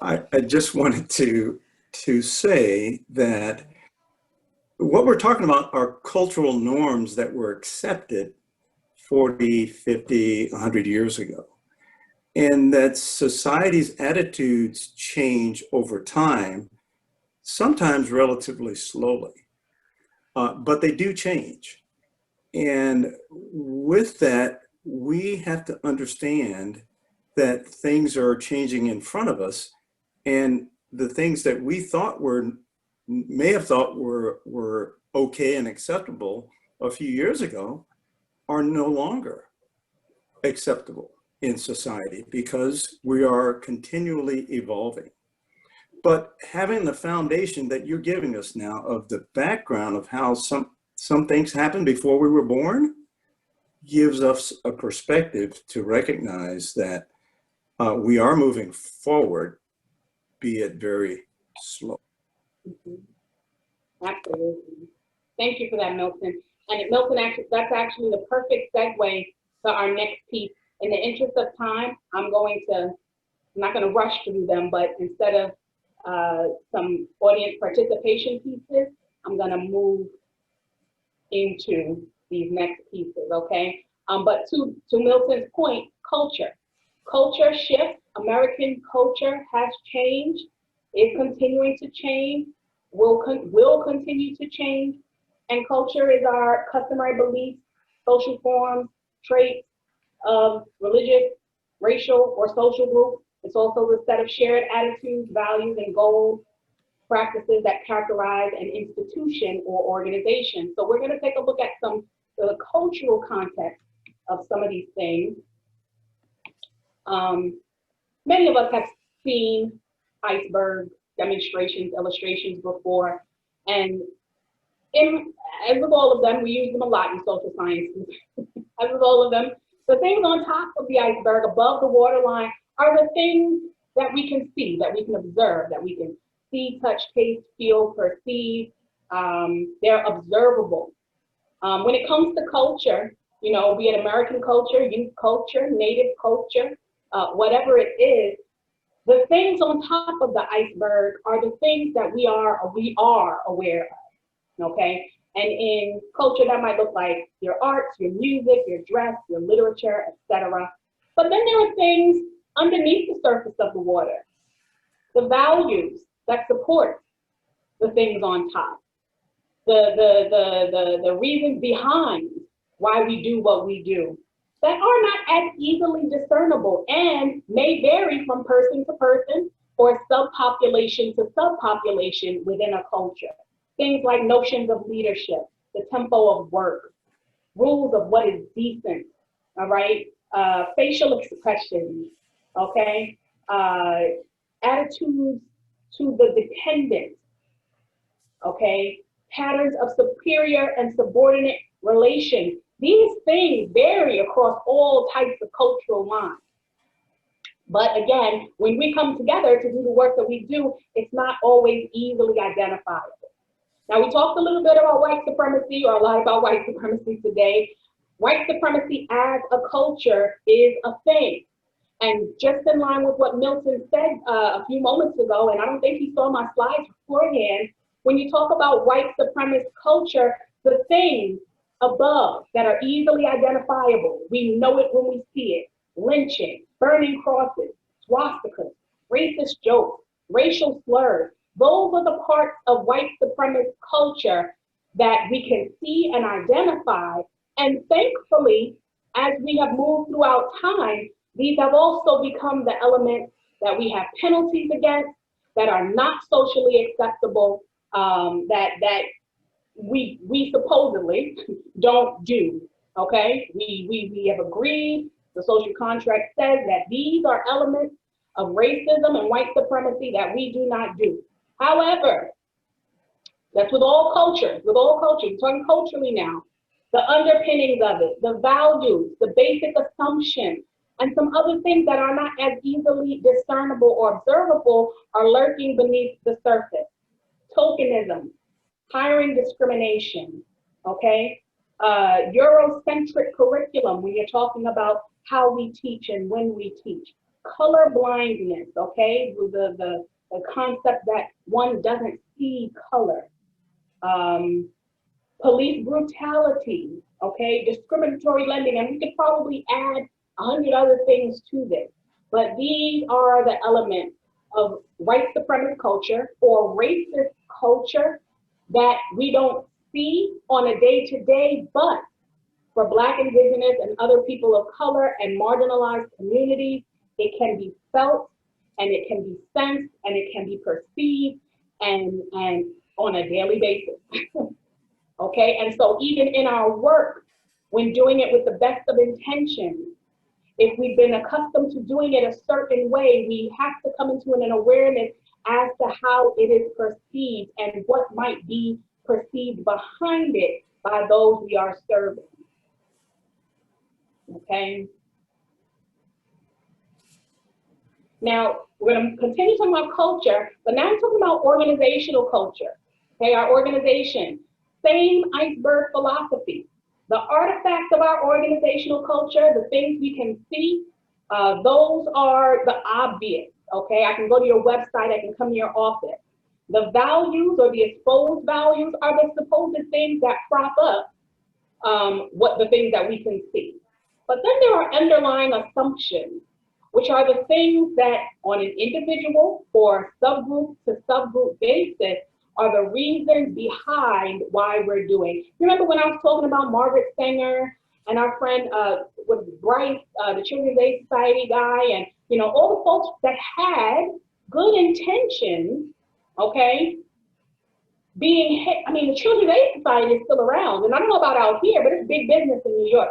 I just wanted to say that what we're talking about are cultural norms that were accepted 40, 50, 100 years ago. And that society's attitudes change over time, sometimes relatively slowly, but they do change. And with that, we have to understand that things are changing in front of us, and the things that we may have thought were okay and acceptable a few years ago are no longer acceptable. in society because we are continually evolving. But having the foundation that you're giving us now of the background of how some things happened before we were born gives us a perspective to recognize that we are moving forward, be it very slow. Absolutely. Thank you for that, Milton. And Milton, actually, that's actually the perfect segue to our next piece. In the interest of time, I'm not going to rush through them, but instead of some audience participation pieces, I'm going to move into these next pieces, okay? But to Milton's point, culture shifts. American culture has changed, is continuing to change, will continue to change. And culture is our customary beliefs, social forms, traits of religious, racial, or social group. It's also the set of shared attitudes, values, and goals, practices that characterize an institution or organization. So we're going to take a look at the cultural context of some of these things. Many of us have seen iceberg demonstrations, illustrations before, and as with all of them, we use them a lot in social sciences. As with all of them, the things on top of the iceberg, above the waterline, are the things that we can see, that we can observe, that we can see, touch, taste, feel, perceive. They're observable. When it comes to culture, be it American culture, youth culture, native culture, whatever it is, the things on top of the iceberg are the things that we are aware of, okay? And in culture, that might look like your arts, your music, your dress, your literature, etc. But then there are things underneath the surface of the water, the values that support the things on top, the reasons behind why we do what we do, that are not as easily discernible and may vary from person to person or subpopulation to subpopulation within a culture. Things like notions of leadership, the tempo of work, rules of what is decent, all right? Facial expressions, okay? Attitudes to the dependent, okay? Patterns of superior and subordinate relations. These things vary across all types of cultural lines. But again, when we come together to do the work that we do, it's not always easily identifiable. Now, we talked a little bit about white supremacy, or a lot about white supremacy today. White supremacy as a culture is a thing. And just in line with what Milton said a few moments ago, and I don't think he saw my slides beforehand, when you talk about white supremacist culture, the things above that are easily identifiable, we know it when we see it: lynching, burning crosses, swastikas, racist jokes, racial slurs. Those are the parts of white supremacist culture that we can see and identify. And thankfully, as we have moved throughout time, these have also become the elements that we have penalties against, that are not socially acceptable, that we supposedly don't do, okay? We have agreed, the social contract says that these are elements of racism and white supremacy that we do not do. However, that's with all cultures, we're talking culturally now, the underpinnings of it, the values, the basic assumptions, and some other things that are not as easily discernible or observable are lurking beneath the surface. Tokenism, hiring discrimination, okay? Eurocentric curriculum, when you're talking about how we teach and when we teach. Color blindness, okay? The concept that one doesn't see color. Police brutality, okay? Discriminatory lending, and we could probably add 100 other things to this. But these are the elements of white supremacist culture or racist culture that we don't see on a day-to-day, but for Black, Indigenous, and other people of color and marginalized communities, it can be felt, and it can be sensed, and it can be perceived, and on a daily basis. Okay, and so even in our work, when doing it with the best of intentions, if we've been accustomed to doing it a certain way, we have to come into an awareness as to how it is perceived and what might be perceived behind it by those we are serving. Okay. Now, we're going to continue talking about culture, but now I'm talking about organizational culture. Okay, our organization, same iceberg philosophy. The artifacts of our organizational culture, the things we can see, those are the obvious. Okay, I can go to your website, I can come to your office. The values or the exposed values are the supposed things that prop up what the things that we can see. But then there are underlying assumptions, which are the things that on an individual or subgroup to subgroup basis are the reasons behind why we're doing. Remember when I was talking about Margaret Sanger and our friend with Bryce, the Children's Aid Society guy, and you know, all the folks that had good intentions, okay, being hit. I mean, the Children's Aid Society is still around, and I don't know about out here, but it's big business in New York.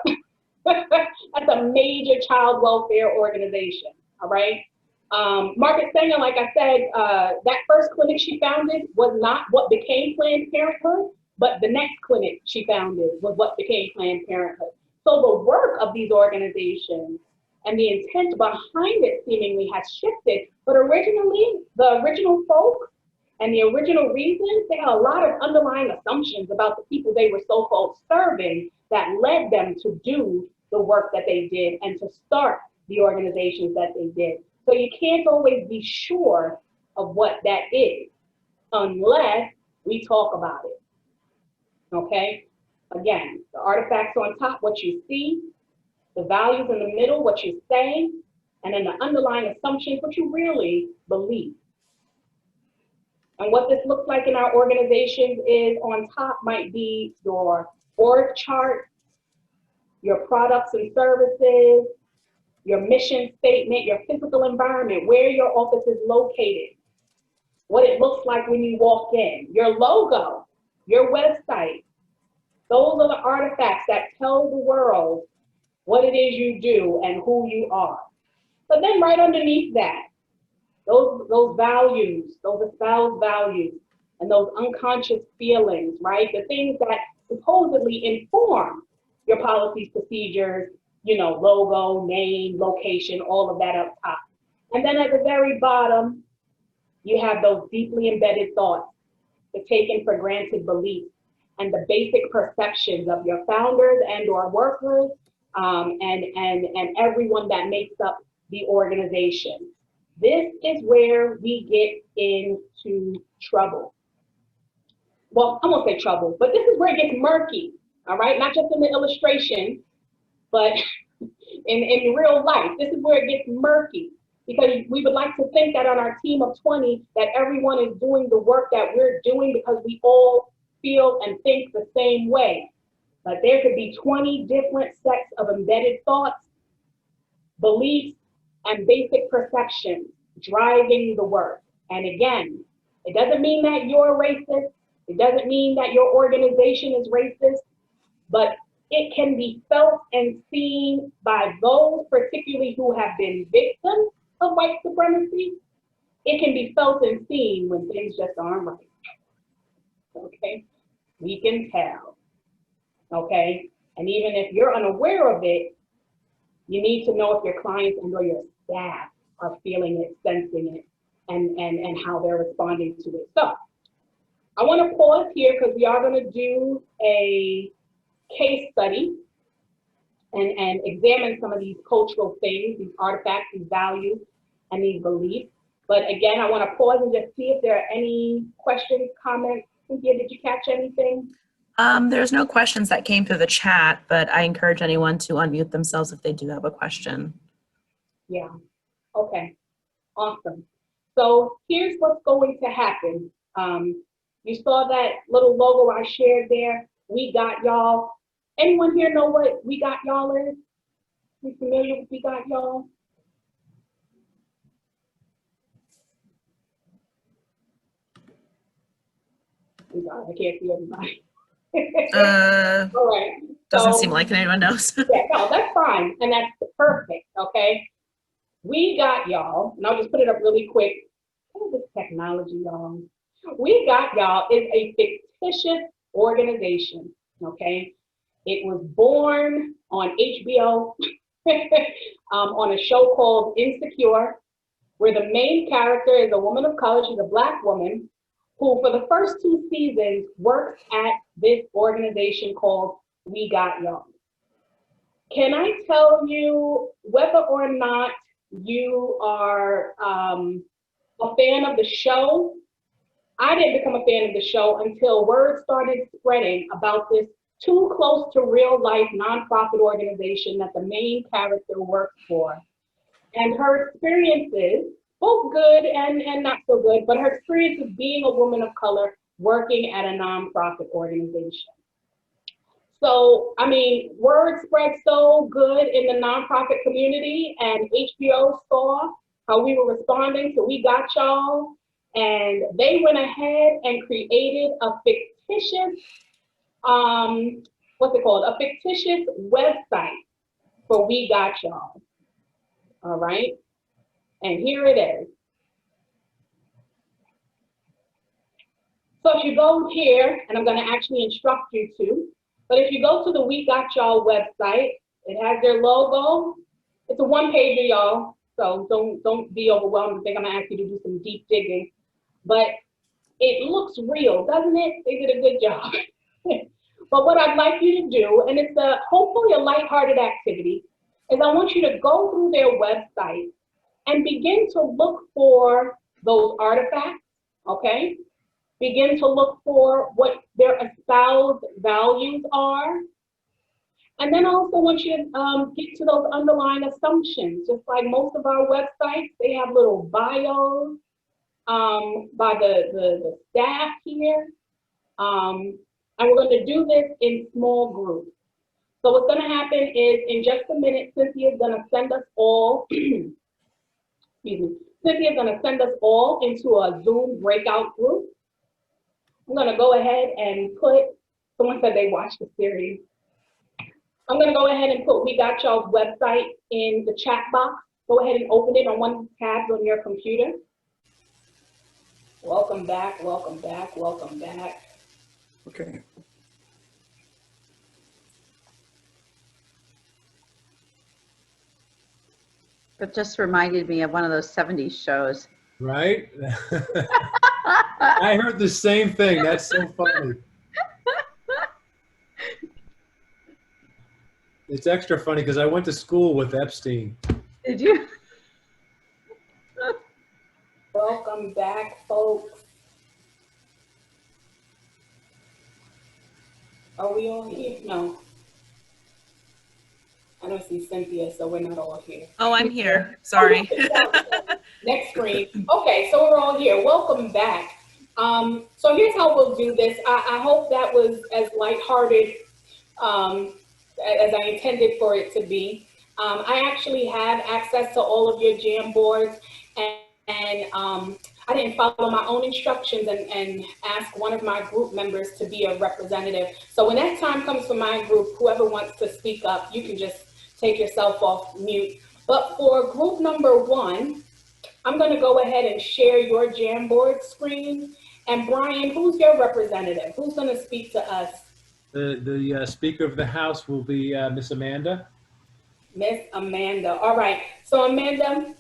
That's a major child welfare organization, all right? Margaret Sanger, like I said, that first clinic she founded was not what became Planned Parenthood, but the next clinic she founded was what became Planned Parenthood. So the work of these organizations and the intent behind it seemingly has shifted, but originally, the original folks and the original reasons, they had a lot of underlying assumptions about the people they were so-called serving that led them to do the work that they did and to start the organizations that they did. So you can't always be sure of what that is unless we talk about it, okay? Again, the artifacts on top, what you see, the values in the middle, what you say, and then the underlying assumptions, what you really believe. And what this looks like in our organizations is on top might be your org chart, your products and services, your mission statement, your physical environment, where your office is located, what it looks like when you walk in, your logo, your website. Those are the artifacts that tell the world what it is you do and who you are. But then right underneath that, those values, those espoused values, and those unconscious feelings, right? The things that supposedly inform your policies, procedures, you know, logo, name, location, all of that up top. And then at the very bottom, you have those deeply embedded thoughts, the taken for granted beliefs, and the basic perceptions of your founders and or workers, and everyone that makes up the organization. This is where we get into trouble. Well, I won't say trouble, but this is where it gets murky, all right? Not just in the illustration, but in real life. This is where it gets murky, because we would like to think that on our team of 20, that everyone is doing the work that we're doing because we all feel and think the same way. But there could be 20 different sets of embedded thoughts, beliefs, and basic perceptions driving the work. And again, it doesn't mean that you're racist. It doesn't mean that your organization is racist, but it can be felt and seen by those particularly who have been victims of white supremacy. It can be felt and seen when things just aren't right. Okay, we can tell. Okay, and even if you're unaware of it, you need to know if your clients and or your staff are feeling it, sensing it, and how they're responding to it. So I want to pause here because we are going to do a case study and examine some of these cultural things, these artifacts, these values, and these beliefs. But again, I want to pause and just see if there are any questions, comments. Cynthia, did you catch anything? There's no questions that came through the chat, but I encourage anyone to unmute themselves if they do have a question. Yeah, okay, awesome. So here's what's going to happen. You saw that little logo I shared there, We Got Y'all. Anyone here know what We Got Y'all is? You familiar with We Got Y'all? I can't see everybody. All right. Doesn't seem like anyone knows. Yeah, no, that's fine. And that's perfect, okay? We Got Y'all, and I'll just put it up really quick. What is this technology, y'all? We Got Y'all is a fictitious organization, okay? It was born on HBO on a show called Insecure, where the main character is a woman of color. She's a Black woman who, for the first 2 seasons, works at this organization called We Got Y'all. Can I tell you whether or not you are a fan of the show? I didn't become a fan of the show until word started spreading about this too close to real life nonprofit organization that the main character works for. And her experiences, both good and not so good, but her experience of being a woman of color working at a nonprofit organization. So, I mean, word spread so good in the nonprofit community, and HBO saw how we were responding to We Got Y'all, and they went ahead and created a fictitious, what's it called? A fictitious website for We Got Y'all. All right, and here it is. So if you go here, and I'm going to actually instruct you to, but if you go to the We Got Y'all website, it has their logo. It's a one-pager, y'all, so don't be overwhelmed and think I'm going to ask you to do some deep digging. But it looks real, doesn't it? They did a good job. But what I'd like you to do, and it's hopefully a lighthearted activity, is I want you to go through their website and begin to look for those artifacts, okay? Begin to look for what their espoused values are. And then I also want you to get to those underlying assumptions. Just like most of our websites, they have little bios by the staff here. And we're going to do this in small groups. So what's going to happen is, in just a minute, Cynthia is going to send us all, excuse me, Cynthia is going to send us all into a Zoom breakout group. I'm going to go ahead and put, someone said they watched the series. I'm going to go ahead and put We Got Y'all's website in the chat box. Go ahead and open it on one of the tabs on your computer. Welcome back, welcome back, welcome back. Okay. It just reminded me of one of those 70s shows. Right? I heard the same thing. That's so funny. It's extra funny because I went to school with Epstein. Did you? Welcome back, folks. Are we all here? No. I don't see Cynthia, so we're not all here. Oh, I'm here. Sorry. Next screen. Okay, so we're all here. Welcome back. So here's how we'll do this. I hope that was as lighthearted as I intended for it to be. I actually have access to all of your Jamboards, and I didn't follow my own instructions and ask one of my group members to be a representative. So when that time comes for my group, whoever wants to speak up, you can just take yourself off mute. But for group number 1, I'm going to go ahead and share your Jamboard screen. And Brian, who's your representative? Who's going to speak to us? The Speaker of the House will be Miss Amanda. Miss Amanda. All right. So Amanda,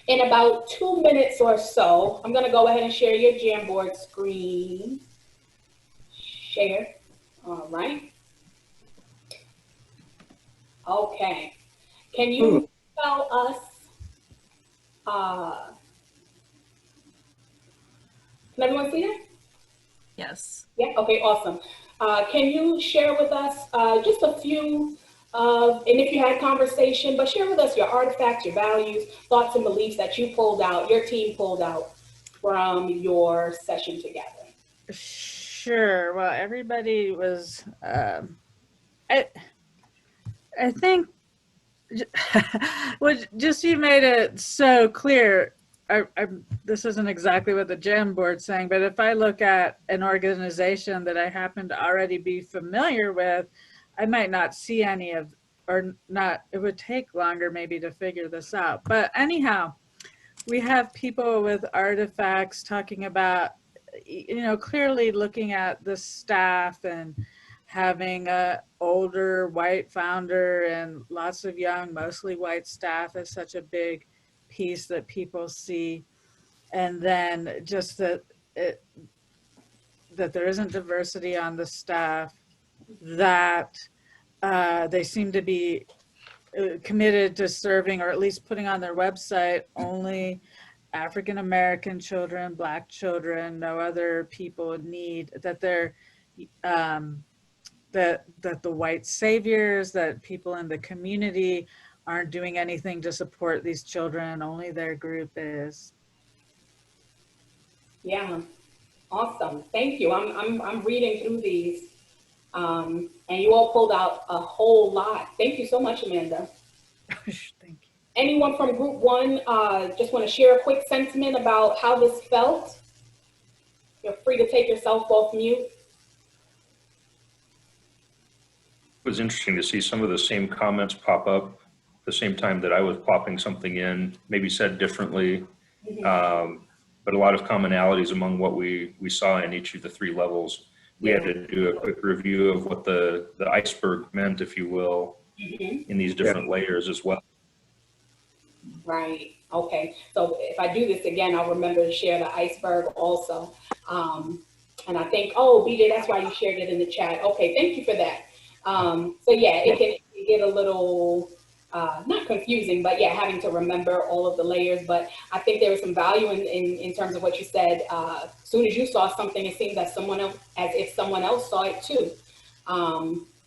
in about 2 minutes or so, I'm going to go ahead and share your Jamboard screen. Share. All right. Okay. Can you tell us, can everyone see it? Yes. Yeah, okay, awesome. Can you share with us just a few and if you had conversation, but share with us your artifacts, your values, thoughts and beliefs that you pulled out, your team pulled out from your session together. Sure. Well, everybody was, I think, well, just you made it so clear. This isn't exactly what the Jamboard's saying, but if I look at an organization that I happen to already be familiar with, I might not see any of or not, it would take longer maybe to figure this out. But anyhow, we have people with artifacts talking about, clearly looking at the staff and having a older white founder and lots of young, mostly white staff is such a big piece that people see. And then just that there isn't diversity on the staff, that they seem to be committed to serving, or at least putting on their website, only African American children, Black children, no other people in need, that they're that the white saviors, that people in the community aren't doing anything to support these children, only their group is. Yeah, awesome. Thank you. I'm reading through these, and you all pulled out a whole lot. Thank you so much, Amanda. Thank you. Anyone from group one just want to share a quick sentiment about how this felt? You're free to take yourself off mute. It was interesting to see some of the same comments pop up at the same time that I was popping something in, maybe said differently, but a lot of commonalities among what we saw in each of the three levels. We had to do a quick review of what the iceberg meant, if you will, in these different layers as well. Right. Okay. So if I do this again, I'll remember to share the iceberg also. And I think, oh, BJ, that's why you shared it in the chat. Okay. Thank you for that. So yeah, it can get a little, not confusing, but yeah, having to remember all of the layers. But I think there was some value in terms of what you said. As soon as you saw something, it seemed that as if someone else saw it too.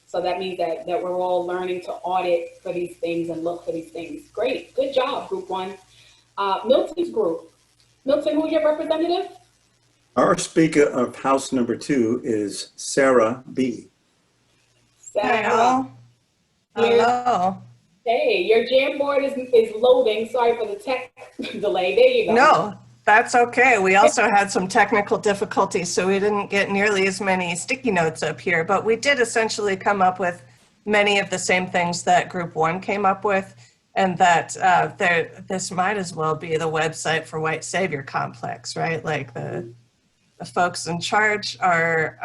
So that means that we're all learning to audit for these things and look for these things. Great, good job, group one. Milton's group. Milton, who's your representative? Our speaker of house number 2 is Sarah B. Sarah. Hello. Hey, your Jamboard is loading. Sorry for the tech delay. There you go. No, that's okay. We also had some technical difficulties, so we didn't get nearly as many sticky notes up here, but we did essentially come up with many of the same things that group 1 came up with, and that this might as well be the website for white savior complex, right? Like the folks in charge are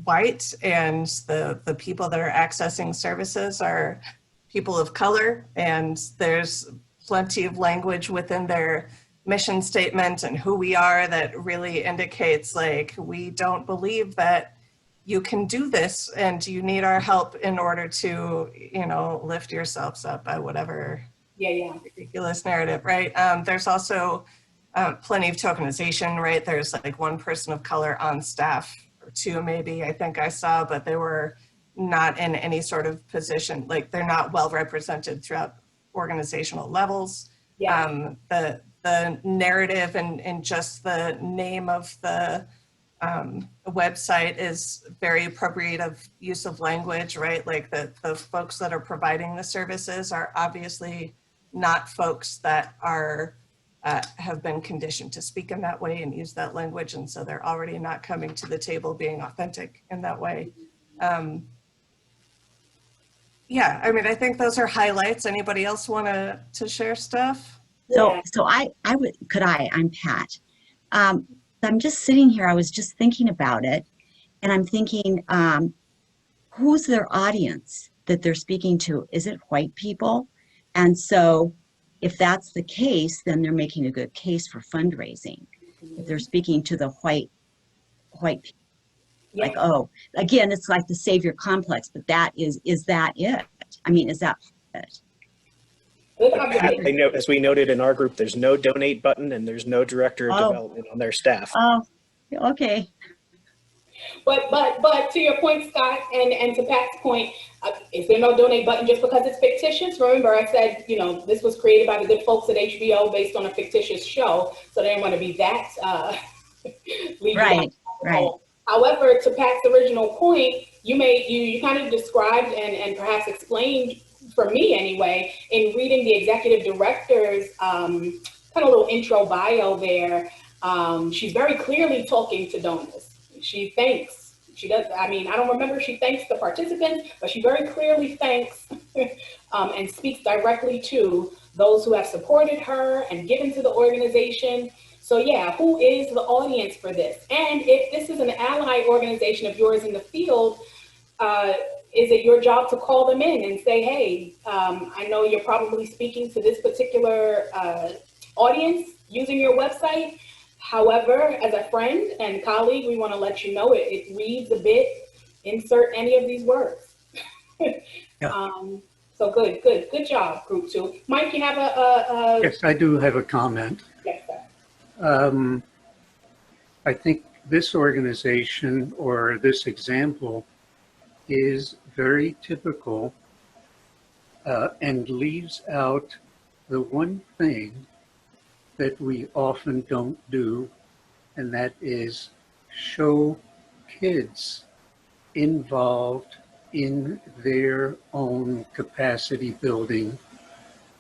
white, and the people that are accessing services are people of color, and there's plenty of language within their mission statement and who we are that really indicates, like, we don't believe that you can do this and you need our help in order to, lift yourselves up by whatever ridiculous narrative, right? There's also plenty of tokenization, right? There's like 1 person of color on staff, or 2 maybe, I think I saw, but they were not in any sort of position, like they're not well represented throughout organizational levels. Yeah. The narrative and just the name of the website is very appropriate of use of language, right? Like the folks that are providing the services are obviously not folks that are have been conditioned to speak in that way and use that language, and so they're already not coming to the table being authentic in that way. Yeah, I mean, I think those are highlights. Anybody else want to share stuff? So I'm Pat. I'm just sitting here, I was just thinking about it, and I'm thinking, who's their audience that they're speaking to? Is it white people? And so if that's the case, then they're making a good case for fundraising. If they're speaking to the white people, like, oh, again, it's like the savior complex, but is that it? I mean, is that it? I know, as we noted in our group, there's no donate button and there's no director of development on their staff. Oh, okay. But to your point, Scott, and to Pat's point, is there no donate button just because it's fictitious? Remember, I said, this was created by the good folks at HBO based on a fictitious show, so they didn't want to be that Right. However, to Pat's original point, you kind of described and perhaps explained, for me anyway, in reading the executive director's kind of little intro bio there, she's very clearly talking to donors. She thanks She does, I mean, I don't remember if she thanks the participants, but she very clearly thanks and speaks directly to those who have supported her and given to the organization. So yeah, who is the audience for this? And if this is an ally organization of yours in the field, is it your job to call them in and say, hey, I know you're probably speaking to this particular audience using your website. However, as a friend and colleague, we want to let you know it reads a bit, insert any of these words. So good job, group 2. Mike, you have a Yes, I do have a comment. Yes, sir. I think this organization or this example is very typical and leaves out the one thing that we often don't do, and that is show kids involved in their own capacity building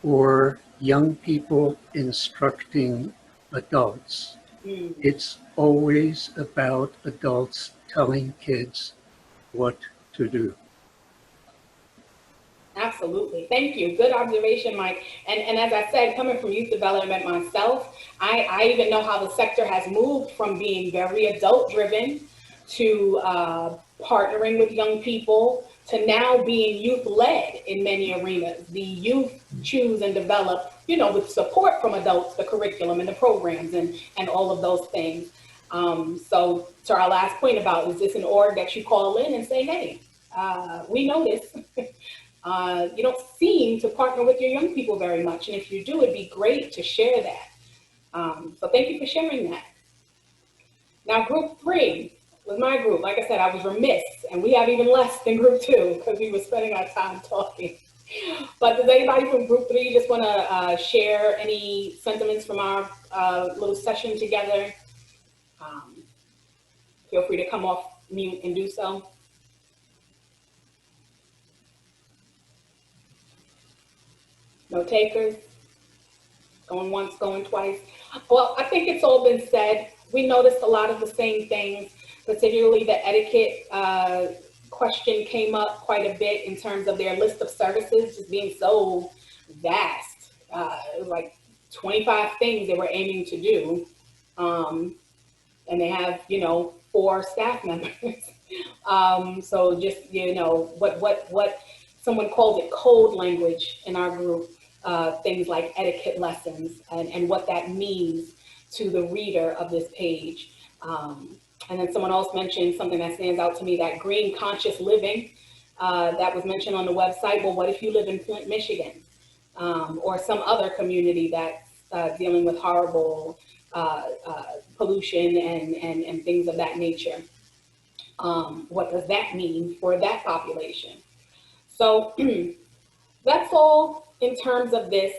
or young people instructing adults. It's always about adults telling kids what to do. Absolutely. Thank you. Good observation, Mike. And as I said, coming from youth development myself, I even know how the sector has moved from being very adult driven to partnering with young people to now being youth led in many arenas. The youth choose and develop, you know, with support from adults, the curriculum and the programs and all of those things. So to our last point about, is this an org that you call in and say, hey, we know this. You don't seem to partner with your young people very much. And if you do, it'd be great to share that. So thank you for sharing that. Now, group 3 was my group. Like I said, I was remiss, and we have even less than group 2 because we were spending our time talking. But does anybody from group 3 just want to share any sentiments from our little session together? Feel free to come off mute and do so. No takers? Going once, going twice? Well, I think it's all been said. We noticed a lot of the same things, particularly the etiquette question came up quite a bit in terms of their list of services just being so vast. It was like 25 things they were aiming to do. And they have, you know, 4 staff members. So just, you know, what someone calls it code language in our group, things like etiquette lessons and what that means to the reader of this page. And then someone else mentioned something that stands out to me, that green conscious living that was mentioned on the website. Well, what if you live in Flint, Michigan, or some other community that's dealing with horrible pollution and things of that nature? What does that mean for that population? So that's all in terms of this.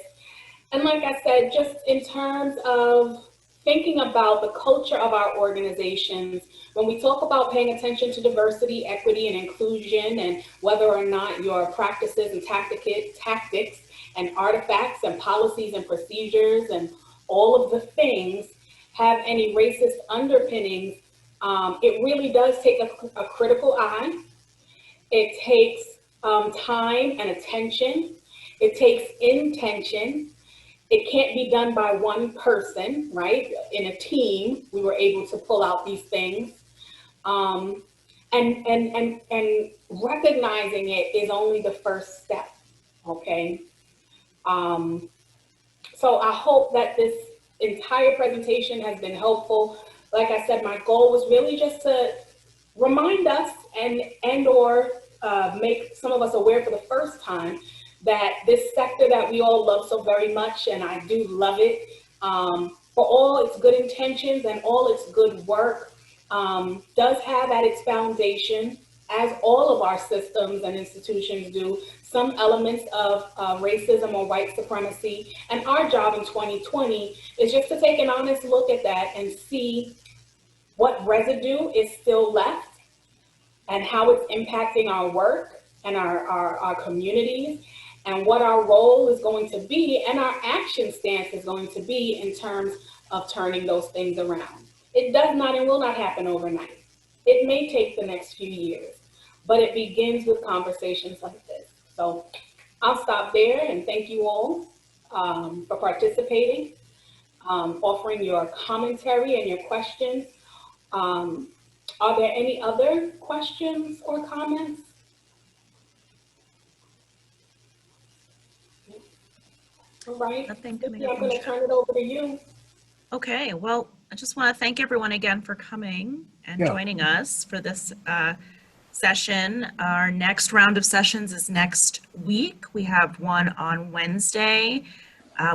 And like I said, just in terms of thinking about the culture of our organizations, when we talk about paying attention to diversity, equity, and inclusion, and whether or not your practices and tactics and artifacts and policies and procedures and all of the things have any racist underpinnings, it really does take a critical eye. It takes time and attention. It takes intention. It can't be done by one person, right? In a team, we were able to pull out these things. And recognizing it is only the first step, okay? So I hope that this entire presentation has been helpful. Like I said, my goal was really just to remind us or make some of us aware for the first time that this sector that we all love so very much, and I do love it, for all its good intentions and all its good work, does have at its foundation, as all of our systems and institutions do, some elements of racism or white supremacy. And our job in 2020 is just to take an honest look at that and see what residue is still left and how it's impacting our work and our communities, and what our role is going to be and our action stance is going to be in terms of turning those things around. It does not and will not happen overnight. It may take the next few years, but it begins with conversations like this. So I'll stop there and thank you all for participating, offering your commentary and your questions. Are there any other questions or comments? All right, Nothing Cynthia, coming up I'm in going to chat. turn it over to you. Okay, well, I just want to thank everyone again for coming and Yeah. joining us for this session. Our next round of sessions is next week. We have one on Wednesday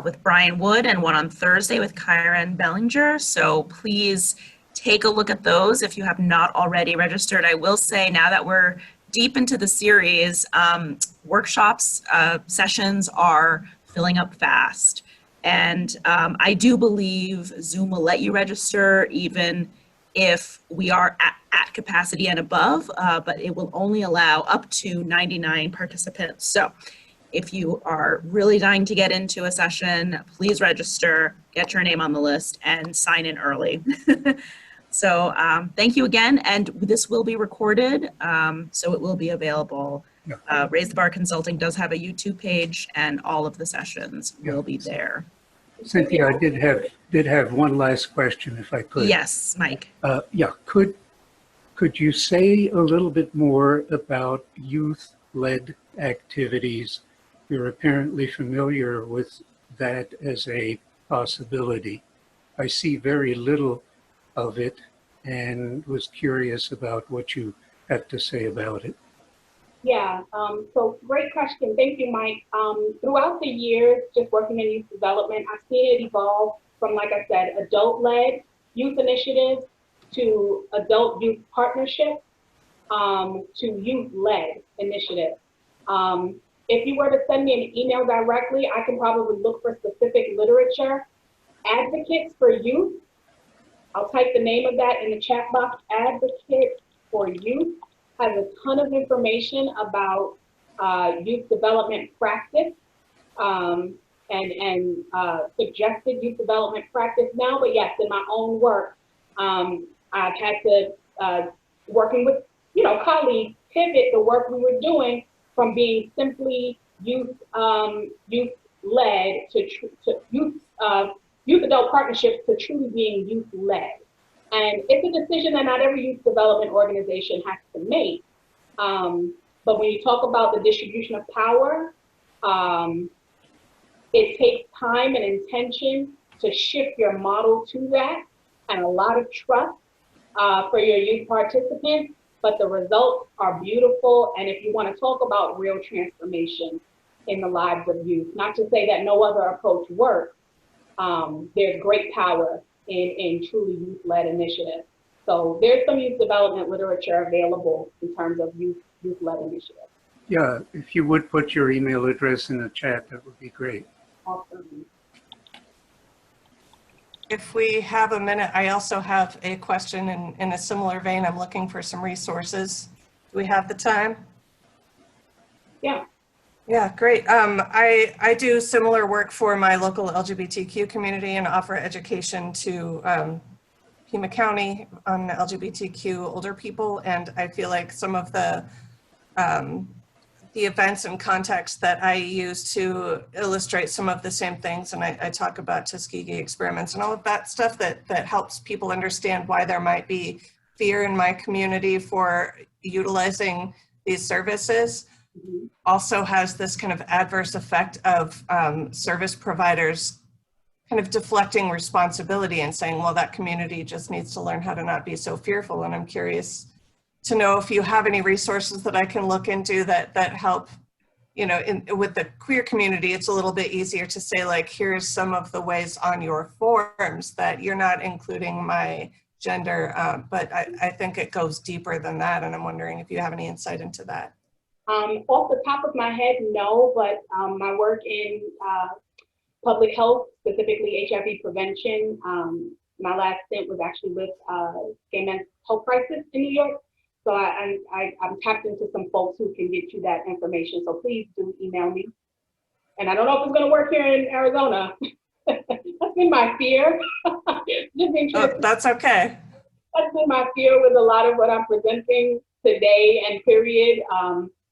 with Brian Wood and one on Thursday with Kyron Bellinger. So please take a look at those if you have not already registered. I will say now that we're deep into the series, workshops, sessions are filling up fast. And I do believe Zoom will let you register even if we are at capacity and above, but it will only allow up to 99 participants. So if you are really dying to get into a session, please register, get your name on the list, and sign in early. So thank you again, and this will be recorded, so it will be available. Raise the Bar Consulting does have a YouTube page, and all of the sessions will be there. Cynthia, I did have one last question, if I could. Yes, Mike. Yeah, could you say a little bit more about youth-led activities? You're apparently familiar with that as a possibility. I see very little of it and was curious about what you have to say about it. Yeah, so great question. Thank you, Mike. Throughout the years, just working in youth development, I've seen it evolve from, like I said, adult-led youth initiatives to adult youth partnerships to youth-led initiatives. If you were to send me an email directly, I can probably look for specific literature. Advocates for Youth, I'll type the name of that in the chat box. Advocates for Youth has a ton of information about youth development practice and suggested youth development practice now. But yes, in my own work, I've had to, working with colleagues, pivot the work we were doing from being simply youth-led to youth adult partnerships to truly being youth-led. And it's a decision that not every youth development organization has to make. But when you talk about the distribution of power, it takes time and intention to shift your model to that, and a lot of trust for your youth participants, but the results are beautiful. And if you want to talk about real transformation in the lives of youth, not to say that no other approach works, there's great power in truly youth-led initiatives. So there's some youth development literature available in terms of youth-led initiatives. Yeah, if you would put your email address in the chat, that would be great. Awesome. If we have a minute, I also have a question in a similar vein. I'm looking for some resources. Do we have the time? Yeah. Yeah, great. I do similar work for my local LGBTQ community and offer education to Pima County on LGBTQ older people. And I feel like some of the events and context that I use to illustrate some of the same things, and I talk about Tuskegee experiments and all of that stuff that helps people understand why there might be fear in my community for utilizing these services. Also has this kind of adverse effect of service providers kind of deflecting responsibility and saying, well, that community just needs to learn how to not be so fearful. And I'm curious to know if you have any resources that I can look into that help, with the queer community, it's a little bit easier to say, like, here's some of the ways on your forms that you're not including my gender, but I think it goes deeper than that. And I'm wondering if you have any insight into that. Off the top of my head, no, but my work in public health, specifically HIV prevention, my last stint was actually with Gay Men's Health Crisis in New York. So I'm tapped into some folks who can get you that information. So please do email me. And I don't know if it's going to work here in Arizona. That's been my fear. Oh, that's okay. That's been my fear with a lot of what I'm presenting today and period,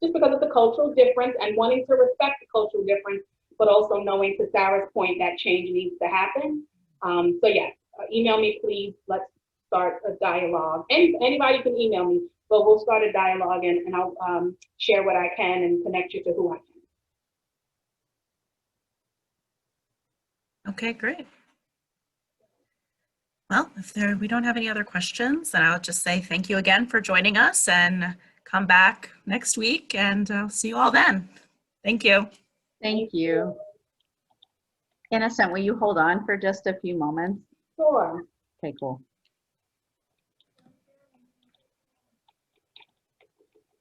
just because of the cultural difference and wanting to respect the cultural difference, but also knowing, to Sarah's point, that change needs to happen. So yes, email me, please. Let's start a dialogue. Anybody can email me, but we'll start a dialogue and I'll share what I can and connect you to who I can. Okay, great. Well, if we don't have any other questions, then I'll just say thank you again for joining us and come back next week, and I'll see you all then. Thank you. Thank you. Innocent, will you hold on for just a few moments? Sure. Okay, cool.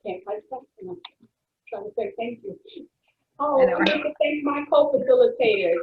Can't type fast enough. Trying to say thank you. Oh, I need to thank my co-facilitators.